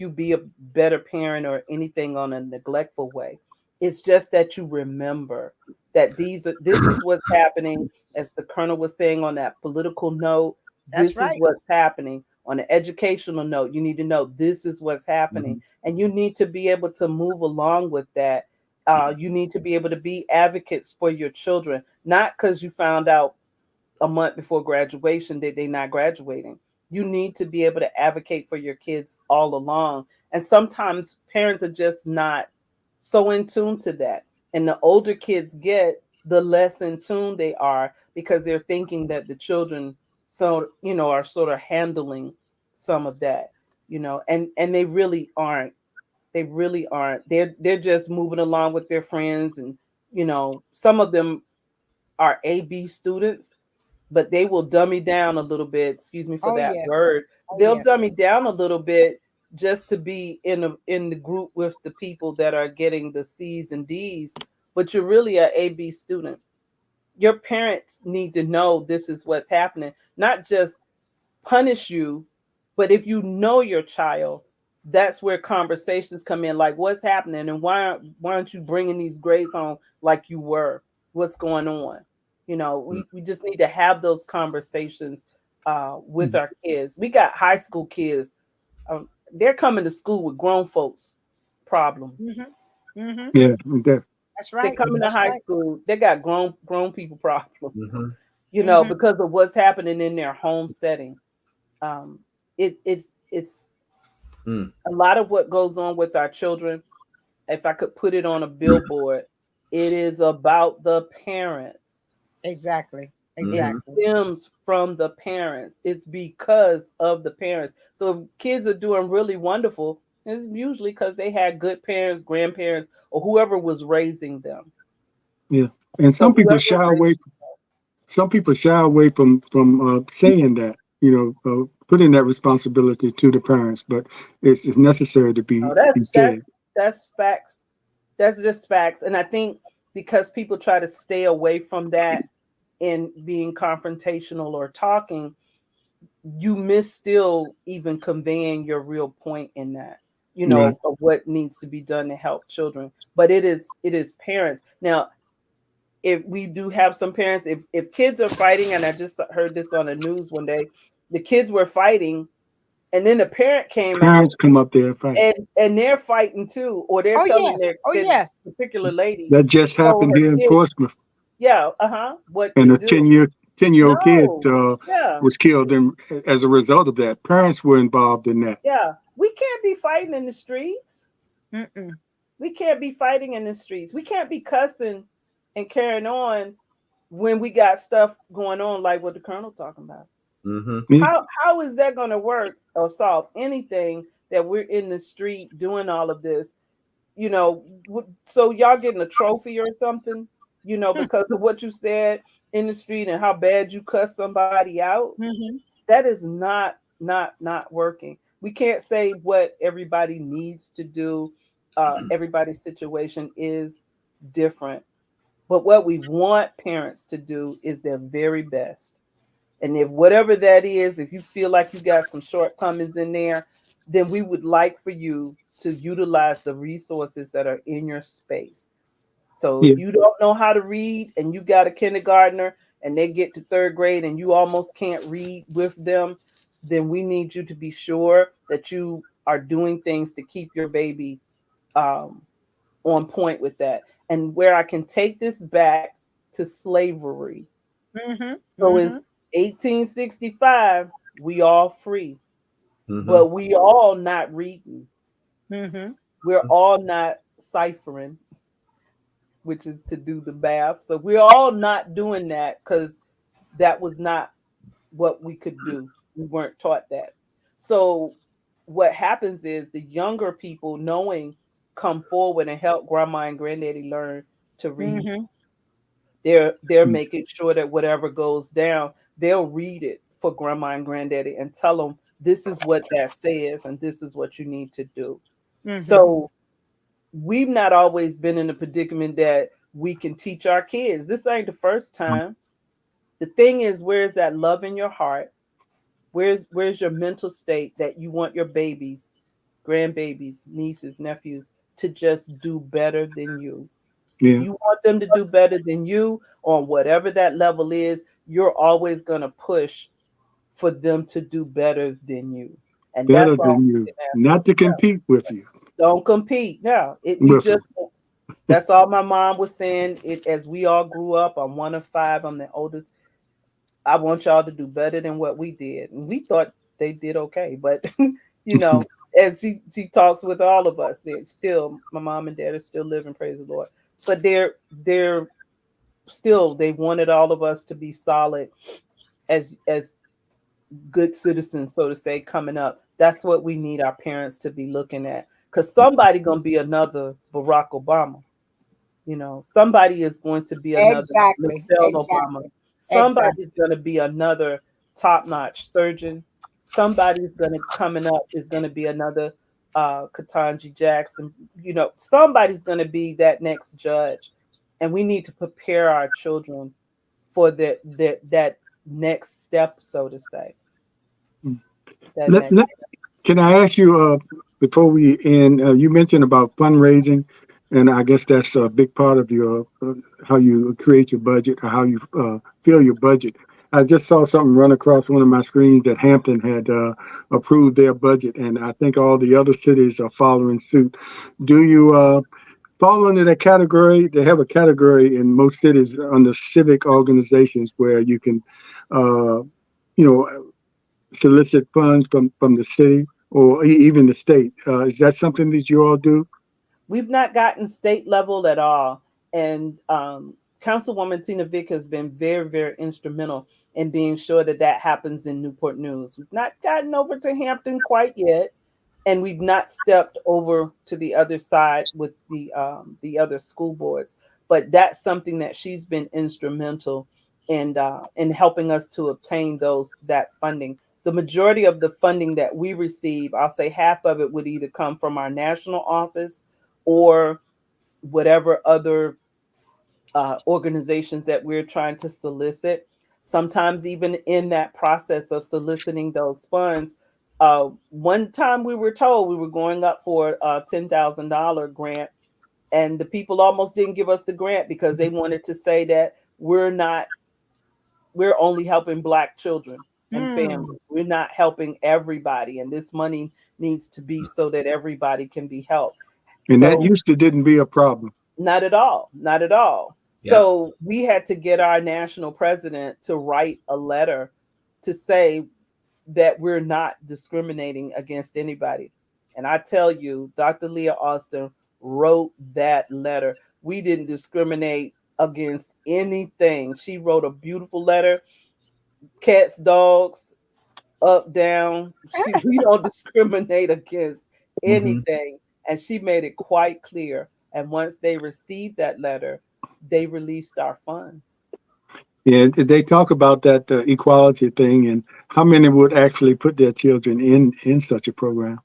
be a better parent or anything on a neglectful way. It's just that you remember that this is what's happening. As the Colonel was saying, on that political note, this is what's happening. On an educational note, you need to know this is what's happening, and you need to be able to move along with that. You need to be able to be advocates for your children, not because you found out a month before graduation that they're not graduating. You need to be able to advocate for your kids all along. And sometimes parents are just not so in tune to that. And the older kids get, the less in tune they are, because they're thinking that the children are sort of handling some of that, and they really aren't. They really aren't. They're just moving along with their friends, and some of them are AB students, but they will dummy down a little bit. Excuse me for that word. They'll dummy down a little bit just to be in the group with the people that are getting the C's and D's. But you're really an AB student. Your parents need to know this is what's happening, not just punish you, but if you know your child, that's where conversations come in, like what's happening and why aren't you bringing these grades home like you were? What's going on? We just need to have those conversations with our kids. We got high school kids. They're coming to school with grown folks problems. Mm-hmm. Mm-hmm. Yeah, that's right. They're coming to high school. They got grown people problems. Mm-hmm. Because of what's happening in their home setting. It's a lot of what goes on with our children. If I could put it on a billboard, it is about the parents. Exactly. It stems from the parents. It's because of the parents. So if kids are doing really wonderful, it's usually because they had good parents, grandparents, or whoever was raising them. Yeah, and some people shy away. Some people shy away from saying that, putting that responsibility to the parents, but it's necessary to be said. That's facts. That's just facts. And I think because people try to stay away from that in being confrontational or talking, you miss still even conveying your real point in that, of what needs to be done to help children. But it is parents. Now, if we do have some parents, if kids are fighting, and I just heard this on the news one day, the kids were fighting, and then the parents come up there and fight. And they're fighting too, or they're telling their particular lady. That just happened here in Portsmouth. Yeah, what and to a do. 10-year-old kid was killed as a result of that. Parents were involved in that. Yeah, we can't be fighting in the streets. Mm-mm. We can't be fighting in the streets. We can't be cussing and carrying on when we got stuff going on like what the Colonel talking about. Mm-hmm. How is that going to work or solve anything that we're in the street doing all of this? So y'all getting a trophy or something, because of what you said in the street and how bad you cuss somebody out. Mm-hmm. That is not working. we can't say what everybody needs to do. Everybody's situation is different. But what we want parents to do is their very best. And if whatever that is, if you feel like you got some shortcomings in there, then we would like for you to utilize the resources that are in your space. So Yeah. if you don't know how to read and you got a kindergartner and they get to third grade and you almost can't read with them, then we need you to be sure that you are doing things to keep your baby um, on point with that. And where I can take this back to slavery. Mm-hmm. So in Mm-hmm. 1865, we all free, Mm-hmm. but we all not reading. Mm-hmm. We're all not ciphering, which is to do the math. So we're all not doing that because that was not what we could do. We weren't taught that. So what happens is the younger people knowing come forward and help grandma and granddaddy learn to read. Mm-hmm. They're making sure that whatever goes down, they'll read it for grandma and granddaddy and tell them this is what that says and this is what you need to do. Mm-hmm. So we've not always been in a predicament that we can teach our kids. This ain't the first time. The thing is, where's that love in your heart? Where's your mental state that you want your babies, grandbabies, nieces, nephews to just do better than you? If Yeah. you want them to do better than you on whatever that level is, you're always going to push for them to do better than you. And Better that's all than we you, can ask for. not to compete with you. Don't compete. Yeah, we With just them. that's all my mom was saying. It as we all grew up. I'm one of five. I'm the oldest. I want y'all to do better than what we did. And we thought they did okay. But you know, as she talks with all of us, they're still my mom and dad are still living, praise the Lord. But they're still they wanted all of us to be solid as good citizens, so to say, coming up. That's what we need our parents to be looking at. Because somebody gonna be another Barack Obama. You know, somebody is going to be another Exactly. Michelle Obama. Exactly. Somebody's Exactly. going to be another top-notch surgeon. Somebody's going to coming up is going to be another Ketanji Jackson. You know, somebody's going to be that next judge, and we need to prepare our children for that next step, so to say. That Let, next. let, can I ask you, before we end, you mentioned about fundraising, and I guess that's a big part of your how you create your budget or how you fill your budget. I just saw something run across one of my screens that Hampton had approved their budget, and I think all the other cities are following suit. Do you fall under that category? They have a category in most cities under civic organizations where you can, you know, solicit funds from the city or even the state. Is that something that you all do? We've not gotten state level at all. And Councilwoman Tina Vick has been very, very instrumental in being sure that that happens in Newport News. We've not gotten over to Hampton quite yet, and we've not stepped over to the other side with the other school boards. But that's something that she's been instrumental in helping us to obtain that funding. The majority of the funding that we receive, I'll say half of it would either come from our national office or whatever other organizations that we're trying to solicit. Sometimes, even in that process of soliciting those funds, one time we were told we were going up for a $10,000 grant, and the people almost didn't give us the grant because they wanted to say that we're only helping Black children and Mm. families. We're not helping everybody, and this money needs to be so that everybody can be helped. And that So used to didn't be a problem. not at all. Not at all. Yep. So we had to get our national president to write a letter to say that we're not discriminating against anybody. And I tell you, Dr. Leah Austin wrote that letter. We didn't discriminate against anything. She wrote a beautiful letter. Cats, dogs, up, down. We don't discriminate against Mm-hmm. anything. And she made it quite clear. And once they received that letter, they released our funds. Yeah, they talk about that equality thing and how many would actually put their children in such a program.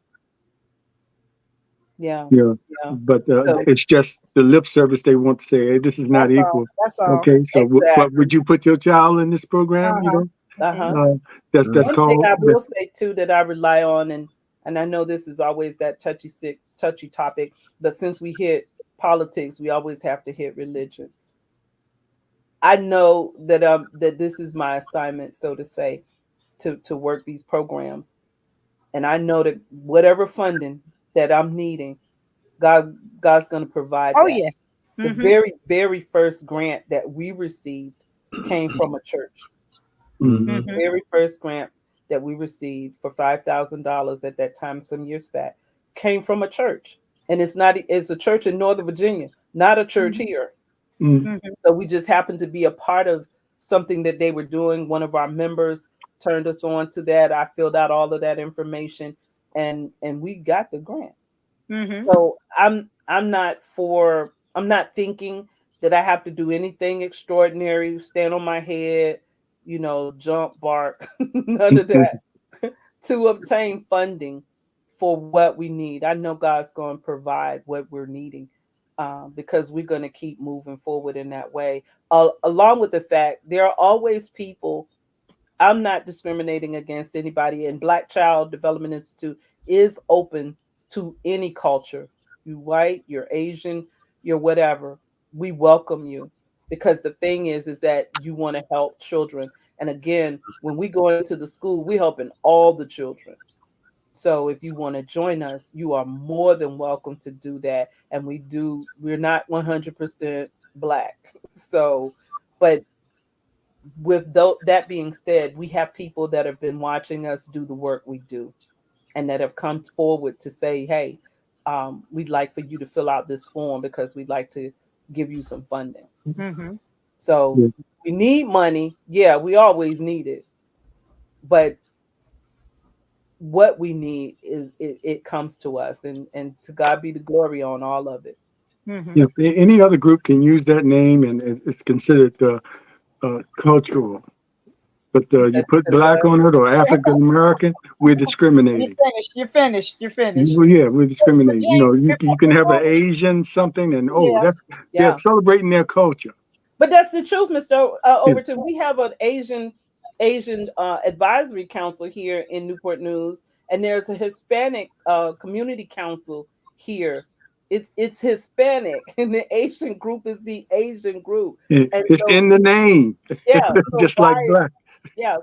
Yeah. Yeah, Yeah. but So it's just the lip service they want to say, hey, this is not That's all. equal. That's all. Okay, so but exactly. would you put your child in this program? Uh-huh. Uh-huh. That's One thing called I will that's say too that I rely on, and I know this is always that touchy topic, but since we hit politics, we always have to hit religion. I know that this is my assignment, so to say, to work these programs, and I know that whatever funding that I'm needing, God's going to provide Oh that. yes. The Mm-hmm. very first grant that we received came from a church. mhm, Mm-hmm. Very first grant that we received for $5,000 at that time, some years back, came from a church, and it's a church in Northern Virginia, not a church here. mm, Mm-hmm. So we just happened to be a part of something that they were doing. One of our members turned us on to that. I filled out all of that information, and we got the grant. Mm-hmm. So I'm not thinking that I have to do anything extraordinary, stand on my head, jump, bark, none of mhm. that to obtain funding for what we need. I know God's going to provide what we're needing, because we're going to keep moving forward in that way. Along with the fact there are always people. I'm not discriminating against anybody, and Black Child Development Institute is open to any culture. You white, you're Asian, you're whatever. We welcome you, because the thing is that you want to help children. And again, when we go into the school, we're helping all the children. So if you want to join us, you are more than welcome to do that. And we're not 100% Black. So, but that being said, we have people that have been watching us do the work we do, and that have come forward to say, hey, we'd like for you to fill out this form because we'd like to give you some funding. Mm-hmm. So Yeah, we need money. Yeah, we always need it. But what we need is it comes to us, and to God be the glory on all of it. Mm-hmm. yeah. Any other group can use that name, and it's considered cultural. But You you said put to the black what? on it or African American, we're You discriminating. finished. You're finished. You're finished. Well, yeah, we're But discriminating. You know, James, you can have before an Asian something, and oh, yeah. that's they're Yeah. celebrating their culture. But that's the truth, Mr. Yeah. Overton. We have an Asian advisory council here in Newport News, and there's a Hispanic community council here. It's Hispanic, and the Asian group is the Asian group. And It's so in the name, yeah, so just like why black.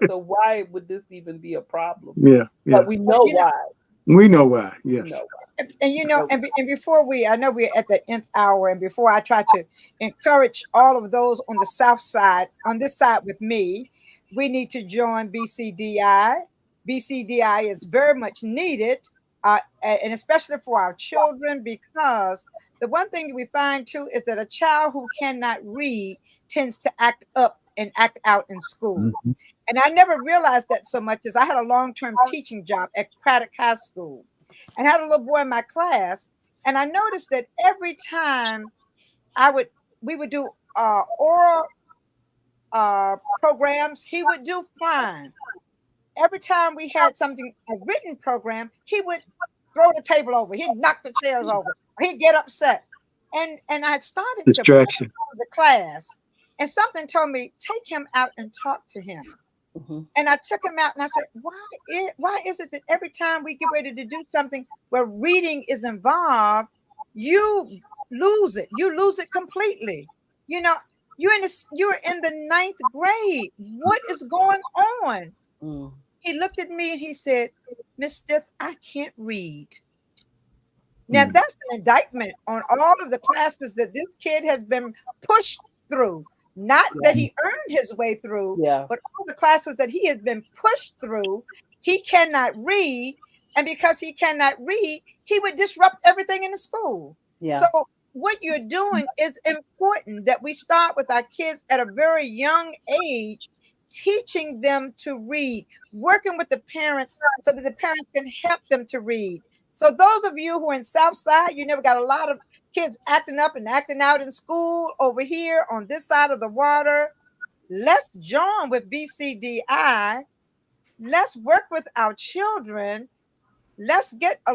so why would this even be a problem? Yeah, yeah. But we but know you know, why. We know why. We Yes. know why. and you know, So, and before I know we're at the nth hour, and before I try to encourage all of those on the south side, on this side with me, we need to join BCDI. BCDI is very much needed, and especially for our children, because the one thing we find too is that a child who cannot read tends to act up and act out in school. Mhm. And I never realized that so much as I had a long-term teaching job at Craddock High School and had a little boy in my class. And I noticed that every time I would we would do oral programs, he would do fine. Every time we had something a written program, he would throw the table over, he'd knock the chairs over, or he'd get upset. And I had started to pull Distraction. him out of the class, and something told me, take him out and talk to him. mhm. And I took him out and I said, why is it that every time we get ready to do something where reading is involved, you lose it. You lose it completely. You know, you're in the ninth grade. What is going on? Mm, He looked at me and he said, Miss Stith, I can't read. Now Mm. that's an indictment on all of the classes that this kid has been pushed through. Not that yeah, he earned his way through, yeah, but all the classes that he has been pushed through, he cannot read. And because he cannot read, he would disrupt everything in the school. So yeah, what you're doing is important that we start with our kids at a very young age, teaching them to read, working with the parents so that the parents can help them to read. So those of you who are in South Side, you never got a lot of kids acting up and acting out in school. Over here on this side of the water, let's join with BCDI. Let's work with our children. Let's get the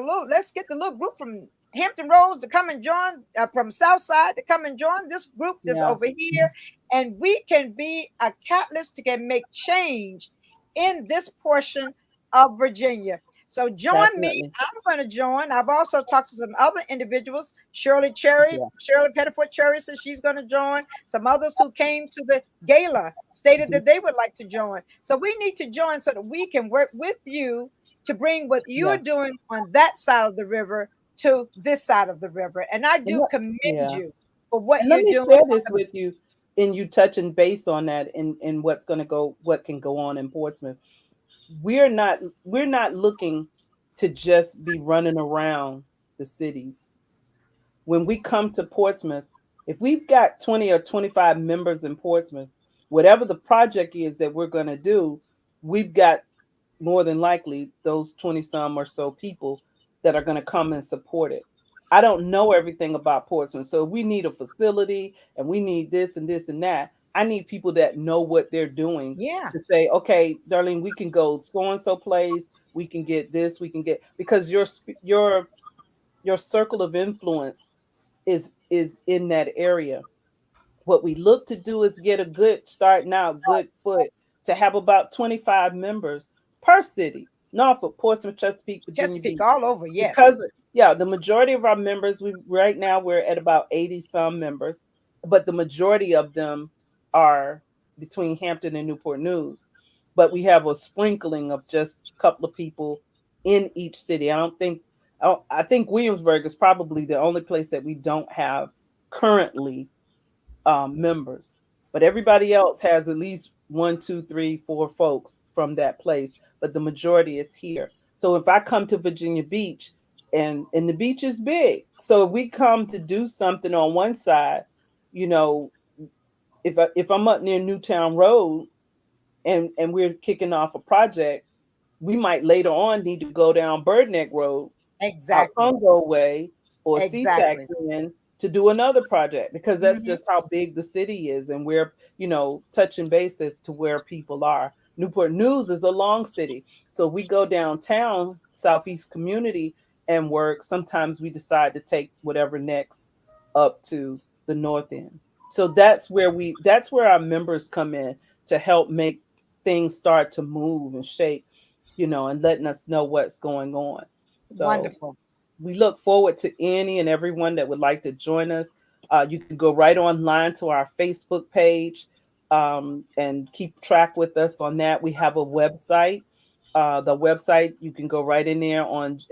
little group from Hampton Roads to come and join, from Southside to come and join this group that's Yeah. over here, and we can be a catalyst to can make change in this portion of Virginia. So join me. Definitely. I'm going to join. I've also talked to some other individuals. Shirley Yeah. Pettifoot Cherry says she's going to join. Some others who came to the gala stated that they would like to join. So we need to join so that we can work with you to bring what you're Yeah. doing on that side of the river to this side of the river. And I do commend Yeah. you for what And let you're me doing. share this with you, and you touching base on that, and what's going to go, what can go on in Portsmouth. We're not looking to just be running around the cities. When we come to Portsmouth, if we've got 20 or 25 members in Portsmouth, whatever the project is that we're going to do, we've got more than likely those 20 some or so people that are going to come and support it. I don't know everything about Portsmouth. So we need a facility and we need this and this and that. I need people that know what they're doing Yeah. to say, okay, Darlene, we can go so and so place, we can get this, we can get, because your circle of influence is in that area. What we look to do is get a good start now, good foot, to have about 25 members per city. Norfolk, Portsmouth, Chesapeake, Virginia Chesapeake Beach. all over. Yes. Because yeah, the majority of our members, we right now we're at about 80 some members, but the majority of them are between Hampton and Newport News. But we have a sprinkling of just a couple of people in each city. I think Williamsburg is probably the only place that we don't have currently members, but everybody else has at least one, two, three, four folks from that place. But the majority is here. So if I come to Virginia Beach, and the beach is big, so if we come to do something on one side, you know, if I'm up near Newtown Road and we're kicking off a project, we might later on need to go down Bird Neck Road out Exactly. Congo Way or SeaTax Exactly. in to do another project, because that's Mhm. just how big the city is, and we're touching bases to where people are. Newport News is a long city, so we go downtown Southeast Community and work. Sometimes we decide to take whatever next up to the north end. So that's where our members come in to help make things start to move and shake, and letting us know what's going on. So Wonderful. we look forward to any and everyone that would like to join us. You can go right online to our Facebook page, and keep track with us on that. We have a website. The website, you can go right in there and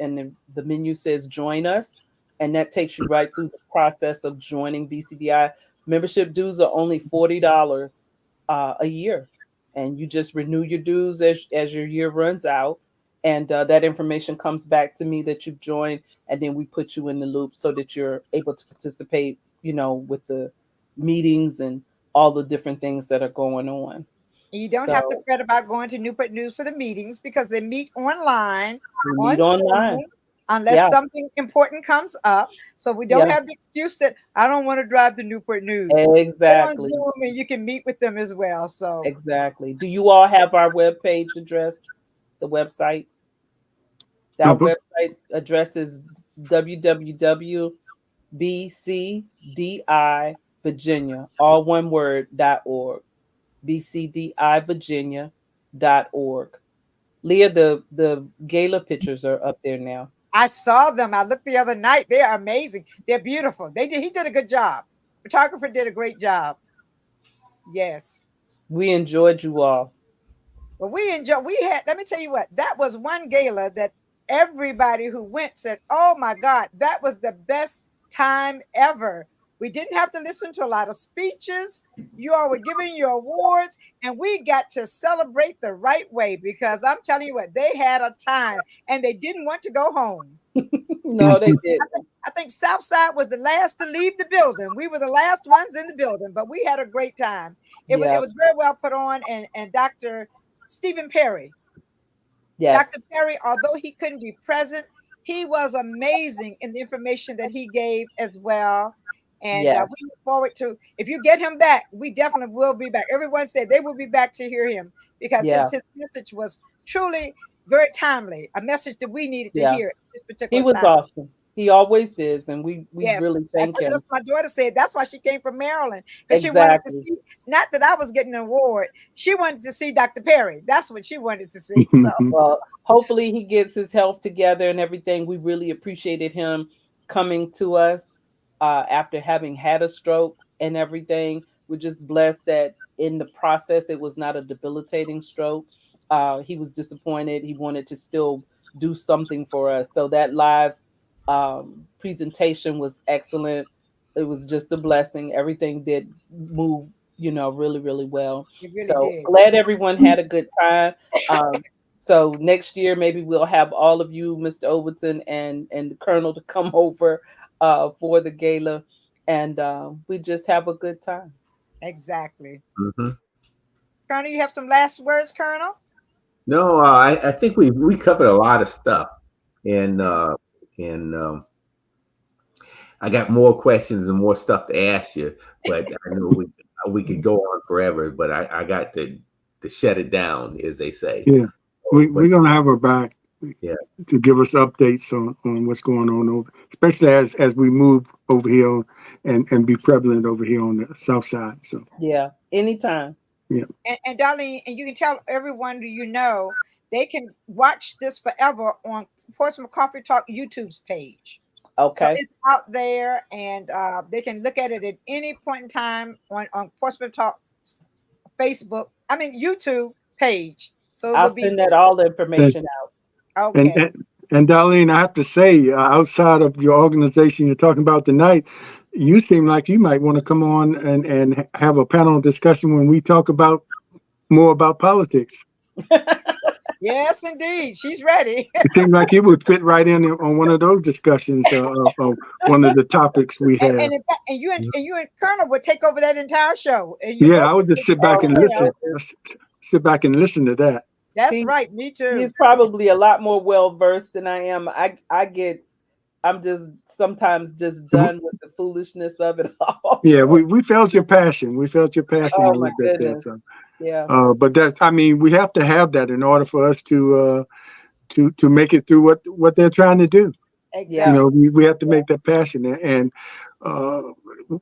the menu says join us. And that takes you right through the process of joining BCDI. Membership dues are only $40 a year. And you just renew your dues as your year runs out. And that information comes back to me that you've joined, and then we put you in the loop so that you're able to participate, with the meetings and all the different things that are going on. You don't have to So fret about going to Newport News for the meetings because they meet online we meet on online. Zoom unless Yeah, something important comes up. So we don't yeah, have the excuse that I don't want to drive to Newport News. Go on exactly. Zoom and you can meet with them as well. So Exactly. Do you all have our webpage address? The website? Our No, website address is www.bcdi Virginia, all one word, .org. bcdivirginia.org. Leah, the gala pictures are up there now. I saw them. I looked the other night. They are amazing. They're beautiful. He did a good job. Photographer did a great job. Yes. We enjoyed you all. Well, let me tell you what, that was one gala that everybody who went said, oh my God, that was the best time ever. We didn't have to listen to a lot of speeches. You all were giving your awards, and we got to celebrate the right way because I'm telling you what, they had a time and they didn't want to go home. No, they didn't. I think Southside was the last to leave the building. We were the last ones in the building, but we had a great time. It Yeah. was very well put on, and Dr. Stephen Perry. Dr. Yes. Perry, although he couldn't be present, he was amazing in the information that he gave as well. And Yeah. we look forward to, if you get him back, we definitely will be back. Everyone said they will be back to hear him because Yeah. his message was truly very timely, a message that we needed to Yeah. hear at this He particular was time. awesome. He always is, and we Yes, really thank that's him. my daughter said. That's why she came from Maryland, because she wanted to Exactly. see. Not that I was getting an award. She wanted to see Dr. Perry. That's what she wanted to see. So Well, hopefully he gets his health together and everything. We really appreciated him coming to us after having had a stroke and everything. We're just blessed that in the process it was not a debilitating stroke. He was disappointed. He wanted to still do something for us. So that live presentation was excellent. It was just a blessing. Everything did move, really, really well. it really So did. glad everyone had a good time. Um, so next year, maybe we'll have all of you, Mr. Overton and the Colonel, to come over for the gala, and we just have a good time. Exactly. Mm-hmm. Colonel, you have some last words, Colonel? No, I think we covered a lot of stuff, and I got more questions and more stuff to ask you, but I know we could go on forever, but I got to shut it down, as they say. Yeah, But we're gonna have her back yeah, to give us updates on what's going on over, especially as we move over here and be prevalent over here on the south side. So Yeah, anytime. yeah, And Darlene, and you can tell everyone who you know they can watch this forever on Portsmouth Coffee Talk YouTube's page. So Okay. it's out there, and they can look at it at any point in time on Portsmouth Talk Facebook. I mean YouTube page. So it I'll will be send that all the and information out. and okay. and Darlene, I have to say, outside of your organization you're talking about tonight, you seem like you might want to come on and have a panel discussion when we talk about more about politics. Yes, indeed, she's ready. It seems like you would fit right in on one of those discussions of one of the topics we And have. in fact, and you and Colonel would take over that entire show, and you Yeah, both I would would just be sit very back Oh and my well. listen. goodness. Sit back and listen to that. That's He right, me too. he's probably a lot more well versed than I am. I'm just sometimes just done with the foolishness of it all. Yeah, we felt your passion. We felt your passion a Oh little my bit there. goodness. So, Yeah. but I mean, we have to have that in order for us to make it through what they're trying to do. You Yeah. know, Exactly. we have to make that passion, and uh,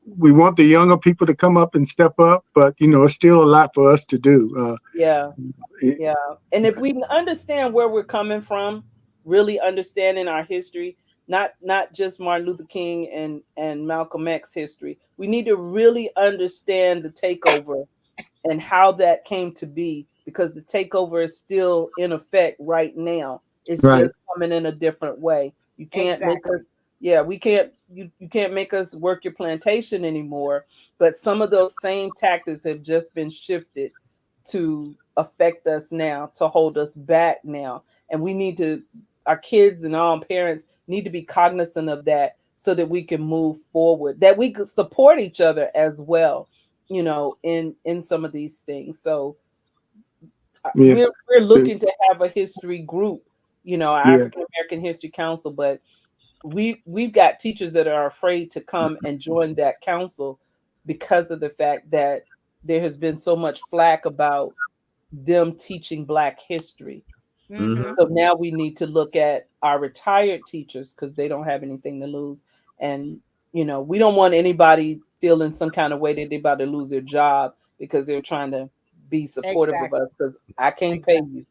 we want the younger people to come up and step up. But it's still a lot for us to do. Yeah. It- Yeah. And if we understand where we're coming from, really understanding our history, not just Martin Luther King and Malcolm X history, we need to really understand the takeover and how that came to be, because the takeover is still in effect right now. It's right. just coming in a different way. You can't make us, Exactly. yeah, we can't, you can't make us work your plantation anymore. But some of those same tactics have just been shifted to affect us now, to hold us back now. And we need to, our kids and all parents need to be cognizant of that so that we can move forward, that we could support each other as well, in some of these things. So Yeah. we're looking to have a history group, our Yeah. African American History Council, but we've got teachers that are afraid to come and join that council because of the fact that there has been so much flack about them teaching Black history. Mm-hmm. mm-hmm. So now we need to look at our retired teachers because they don't have anything to lose. And, we don't want anybody feeling some kind of way that they're about to lose their job because they're trying to be supportive of Exactly. us, because I can't pay Exactly.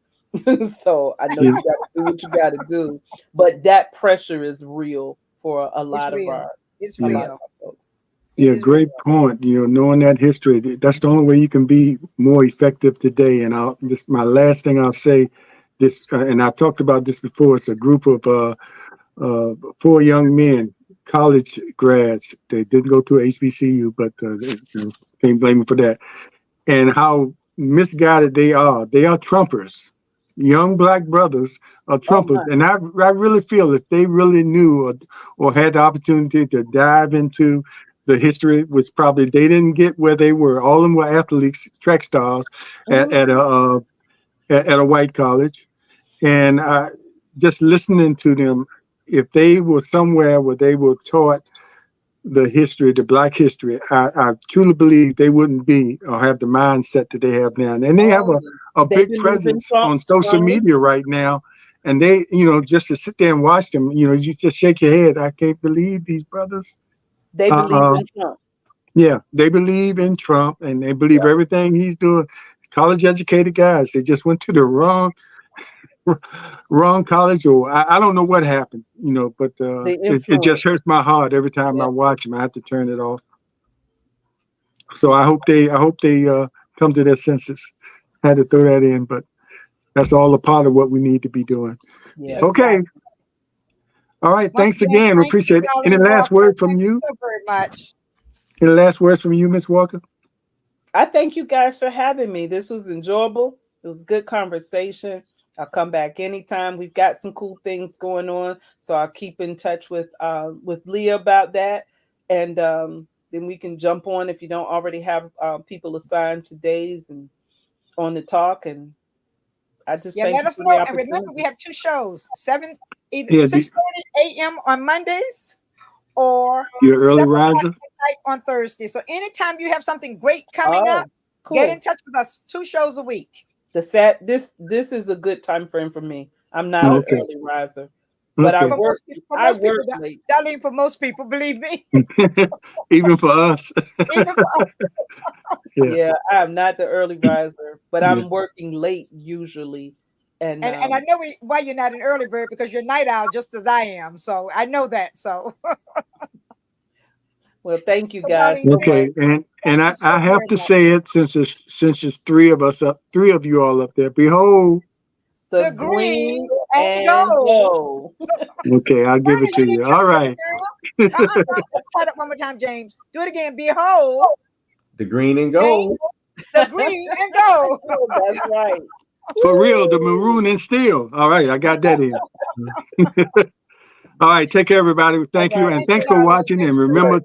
you. So I know Yeah. you got to do what you got to do. But that pressure is real for a It's lot of real. our It's a Yeah. lot of real. our folks. It Yeah, is real. great point. Knowing that history, that's the only way you can be more effective today. And my last thing I'll say, this, and I talked about this before. It's a group of four young men, college grads. They didn't go to HBCU, but can't blame them for that. And how misguided they are. They are Trumpers. Young Black brothers are Oh my. Trumpers. And I really feel if they really knew or had the opportunity to dive into the history, which probably they didn't get where they were. All of them were athletes, track stars at, Mhm. at a white college. And just listening to them, if they were somewhere where they were taught the history, the Black history, I truly believe they wouldn't be or have the mindset that they have now. And they have a They big believe in presence Trump on social strongly. media right now. And they, just to sit there and watch them, you just shake your head. I can't believe these brothers. They believe in Trump. Yeah, they believe in Trump and they believe everything he's doing. College educated guys, they just went to the wrong college, or I don't know what happened, but The it influence. just hurts my heart every time I watch them. I have to turn it off. So I hope they come to their senses. Had to throw that in, but that's all a part of what we need to be doing. Yeah. Okay. Exactly. All right. Once Thanks again. We thank you, appreciate it. Any Darlene last Walker. words from Thank you? so very much. Any last words from you, Miss Walker? I thank you guys for having me. This was enjoyable. It was good conversation. I'll come back anytime. We've got some cool things going on, so I'll keep in touch with Leah about that, and then we can jump on if you don't already have people assigned to days and on the talk. And I just thank let you us for know. the And remember, we opportunity. have 2 shows: either Yeah, 6:30 a.m. on Mondays or you're an early 7 o'clock riser. at night on Thursday. So anytime you have something great coming up, Cool. get in touch with us. 2 shows a week. This is a good time frame for me. I'm not an early riser, but I Okay. work. For I most people, work late. Darlene, for most people, believe me. Even for us. Even for us. Yeah, I'm not the early riser, but Yeah. I'm working late usually. And I know why you're not an early bird, because you're a night owl just as I am. So I know that. So well, thank you So, guys. Darlene, So Okay, much. and thank you so I have very to much. say it since it's 3 of us up, 3 of you all up there. Behold. The The green green and and gold. gold. Okay, I'll give Darling, it to you. All right. girl. Try that one more time, James. Do it again. Behold, The green and gold. the green and gold. That's right. For real, the maroon and steel. All right, I got that in. All right, take care, everybody. Thank you, All right. and thanks for Darling. watching. Thank And you very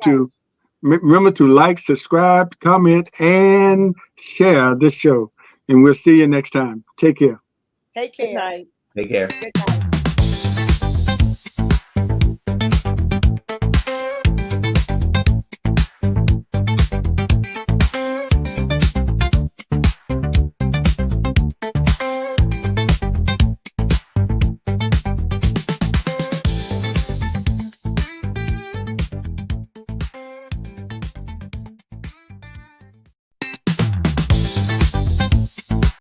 remember to like, subscribe, comment, and share this show. And we'll see you next time. Take care. Take Good care. night. Take care. Good night.